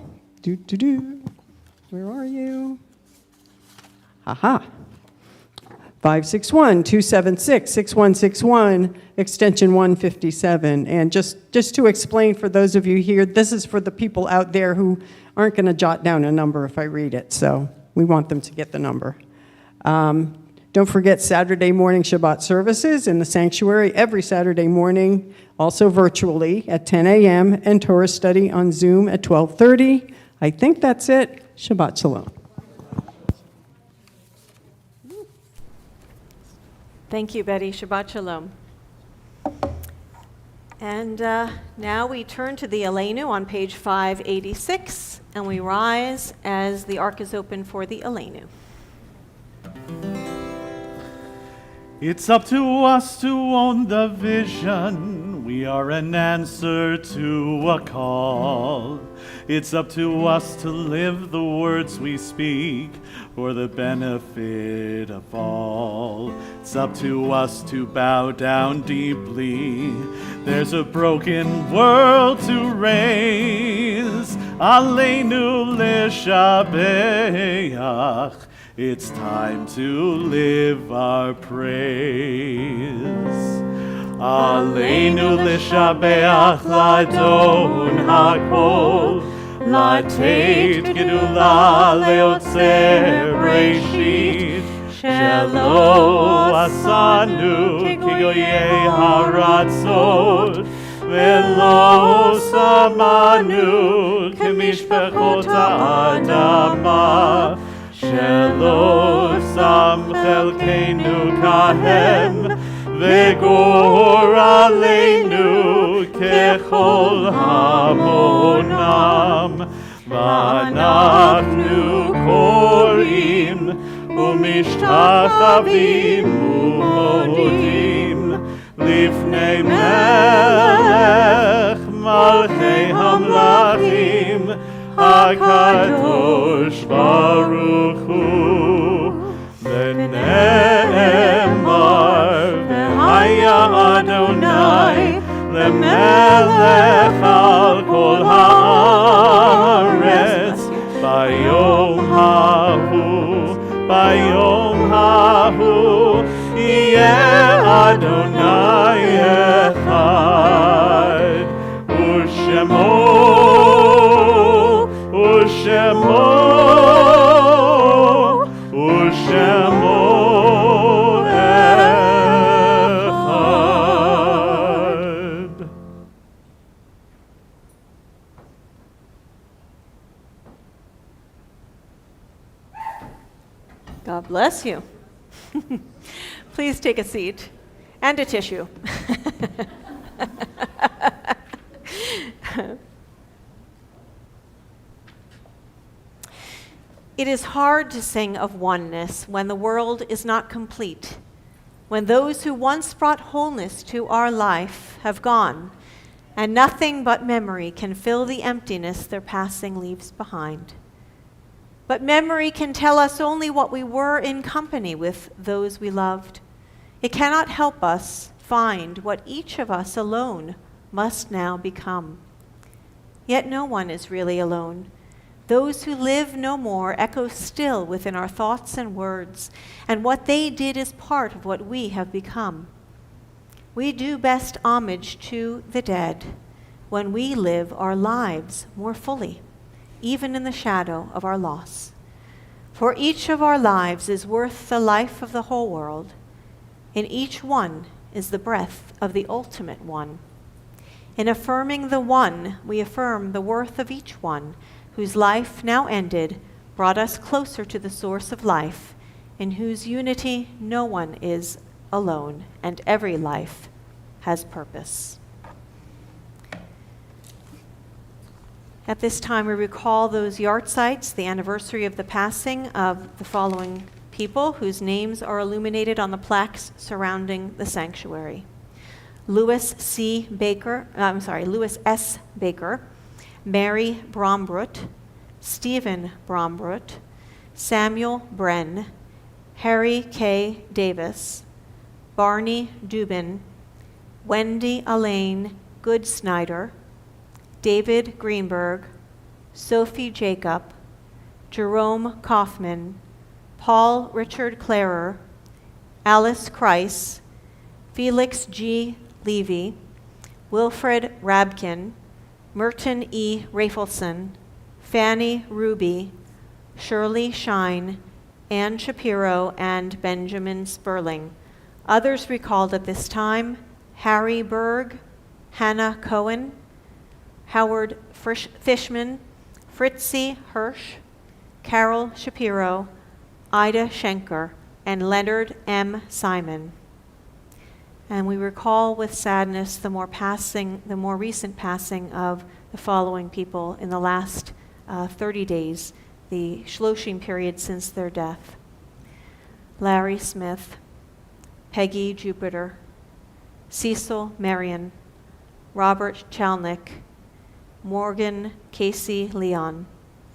Where are you? Aha. 561-276-6161, extension 157. And just to explain for those of you here, this is for the people out there who aren't going to jot down a number if I read it, so we want them to get the number. Don't forget Saturday morning Shabbat services in the sanctuary every Saturday morning, also virtually at 10 a.m., and Torah study on Zoom at 12:30. I think that's it. Shabbat Shalom. Thank you, Betty. Shabbat Shalom. And now we turn to the Aleinu on page 586, and we rise as the ark is open for the Aleinu. It's up to us to own the vision. We are an answer to a call. It's up to us to live the words we speak for the benefit of all. It's up to us to bow down deeply. There's a broken world to raise. Aleinu l'shabeach. It's time to live our praise. Aleinu l'shabeach l'adon hakol, לתת גדולה ליוצר בראשית, שלא עשנו כגויי הרצות, ולא שמנו כמשפחות האדמה, שלא שם חלקנו כהם, וגור עלינו ככל המונם. ואנחנו קוראים ומשתחווים ומודים לפני מלך מלכי המלכים הקדוש ברוך הוא. ונאמר והיה אדוני למלך על כל הארץ ביום ההוא יהיה אדוני אחד ושמו אחד. God bless you. Please take a seat and a tissue. It is hard to sing of oneness when the world is not complete, when those who once brought wholeness to our life have gone, and nothing but memory can fill the emptiness their passing leaves behind. But memory can tell us only what we were in company with those we loved. It cannot help us find what each of us alone must now become. Yet no one is really alone. Those who live no more echo still within our thoughts and words, and what they did is part of what we have become. We do best homage to the dead when we live our lives more fully, even in the shadow of our loss. For each of our lives is worth the life of the whole world. In each one is the breath of the ultimate one. In affirming the one, we affirm the worth of each one, whose life now ended brought us closer to the source of life, in whose unity no one is alone, and every life has purpose. At this time, we recall those yahrzeits, the anniversary of the passing of the following people whose names are illuminated on the plaques surrounding the sanctuary. Louis S. Baker, Mary Brombrut, Stephen Brombrut, Samuel Bren, Harry K. Davis, Barney Dubin, Wendy Elaine Goodsnyder, David Greenberg, Sophie Jacob, Jerome Kaufman, Paul Richard Clarer, Alice Kreis, Felix G. Levy, Wilfred Rabkin, Merton E. Rafelson, Fanny Ruby, Shirley Shine, Ann Shapiro, and Benjamin Sperling. Others recalled at this time: Harry Berg, Hannah Cohen, Howard Fishman, Fritzie Hirsch, Carol Shapiro, Ida Schenker, and Leonard M. Simon. And we recall with sadness the more recent passing of the following people in the last 30 days, the Shloshim period since their death: Larry Smith, Peggy Jupiter, Cecil Marion, Robert Chalnick, Morgan Casey Leon,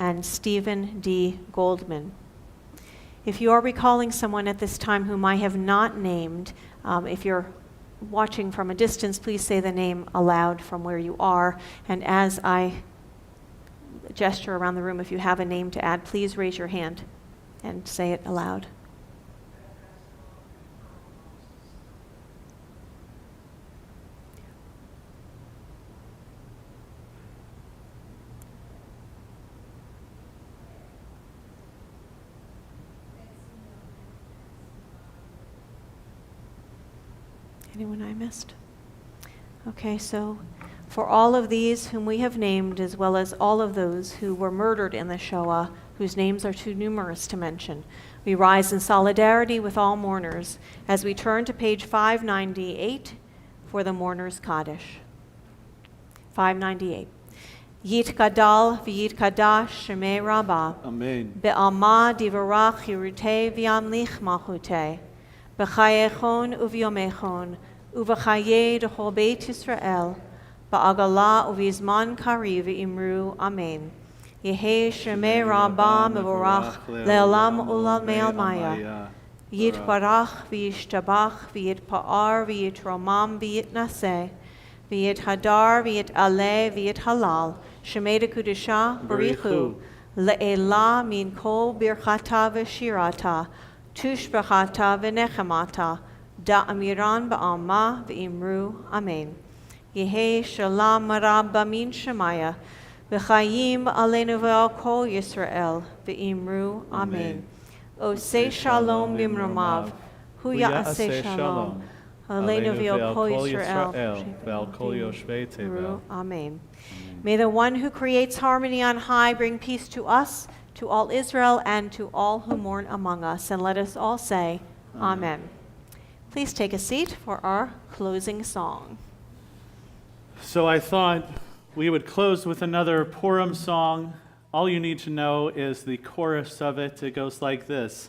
and Stephen D. Goldman. If you are recalling someone at this time whom I have not named, if you're watching from a distance, please say the name aloud from where you are. And as I gesture around the room, if you have a name to add, please raise your hand and say it aloud. Anyone I missed? Okay, so for all of these whom we have named, as well as all of those who were murdered in the Shoah, whose names are too numerous to mention, we rise in solidarity with all mourners as we turn to page 598 for the Mourner's Kaddish. 598. Yit Gadal v'yit Kadash Shemei Rabbah. Amen. Be'alma divarach Yerutei v'yamlich malchutei. B'chayechon uvyomechon, uv'chaye d'chol Beit Yisrael, ba'agala uv'izman kari v'imru, Amen. Yehe Shemei Rabbah mevorach le'olam u'lamei almaya. Yitbarach v'yishtabach v'yitpa'ar v'yitromam v'yitnaseh, v'yithadar v'yitaleh v'yithalal, Shemei d'kudusha barichu, le'elah min kol birchata v'shirata, Tushbachata v'nechemata, da'amiran ba'alma v'imru, Amen. Yehe shalom rabba min shemaya, v'chayim aleinu v'al kol Yisrael, v'imru, Amen. Oseh shalom bimromav, hu ya'aseh shalom, aleinu v'al kol Yisrael, v'al kol yoshvei tevel. Amen. May the one who creates harmony on high bring peace to us, to all Israel, and to all who mourn among us. And let us all say, Amen. Please take a seat for our closing song. So I thought we would close with another Purim song All you need to know is the chorus of it. It goes like this.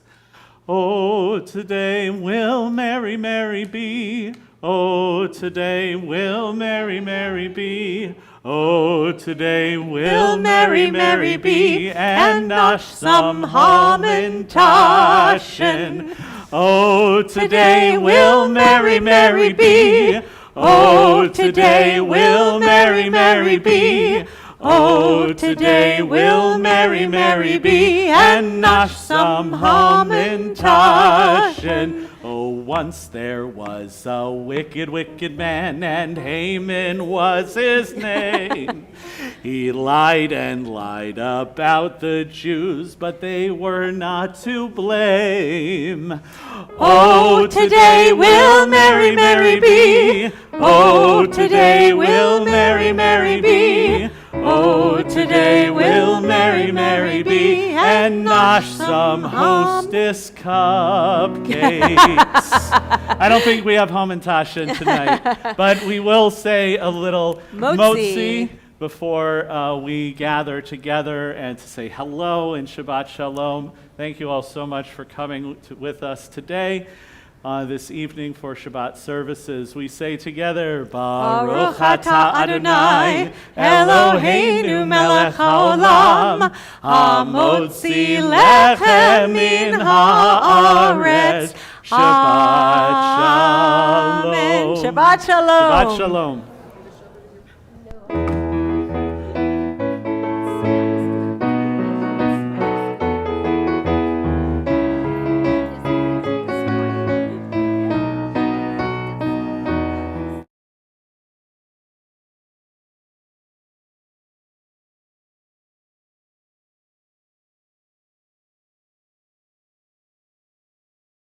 Oh, today will Mary, Mary be. Oh, today will Mary, Mary be. Oh, today will Mary, Mary be, and nash some Hamantaschen. Oh, today will Mary, Mary be. Oh, today will Mary, Mary be. Oh, today will Mary, Mary be, and nash some Hamantaschen. Oh, once there was a wicked, wicked man, and Haman was his name. He lied and lied about the Jews, but they were not to blame. Oh, today will Mary, Mary be. Oh, today will Mary, Mary be. Oh, today will Mary, Mary be, and nash some Hostess cupcakes. I don't think we have Hamantaschen tonight, but we will say a little motzi before we gather together and to say hello and Shabbat Shalom. Thank you all so much for coming with us today. This evening for Shabbat services, we say together, Baruch atah Adonai, Eloheinu melech haolam, hamotzi lechem min haaretz. Shabbat Shalom. Amen. Shabbat Shalom. Shabbat Shalom.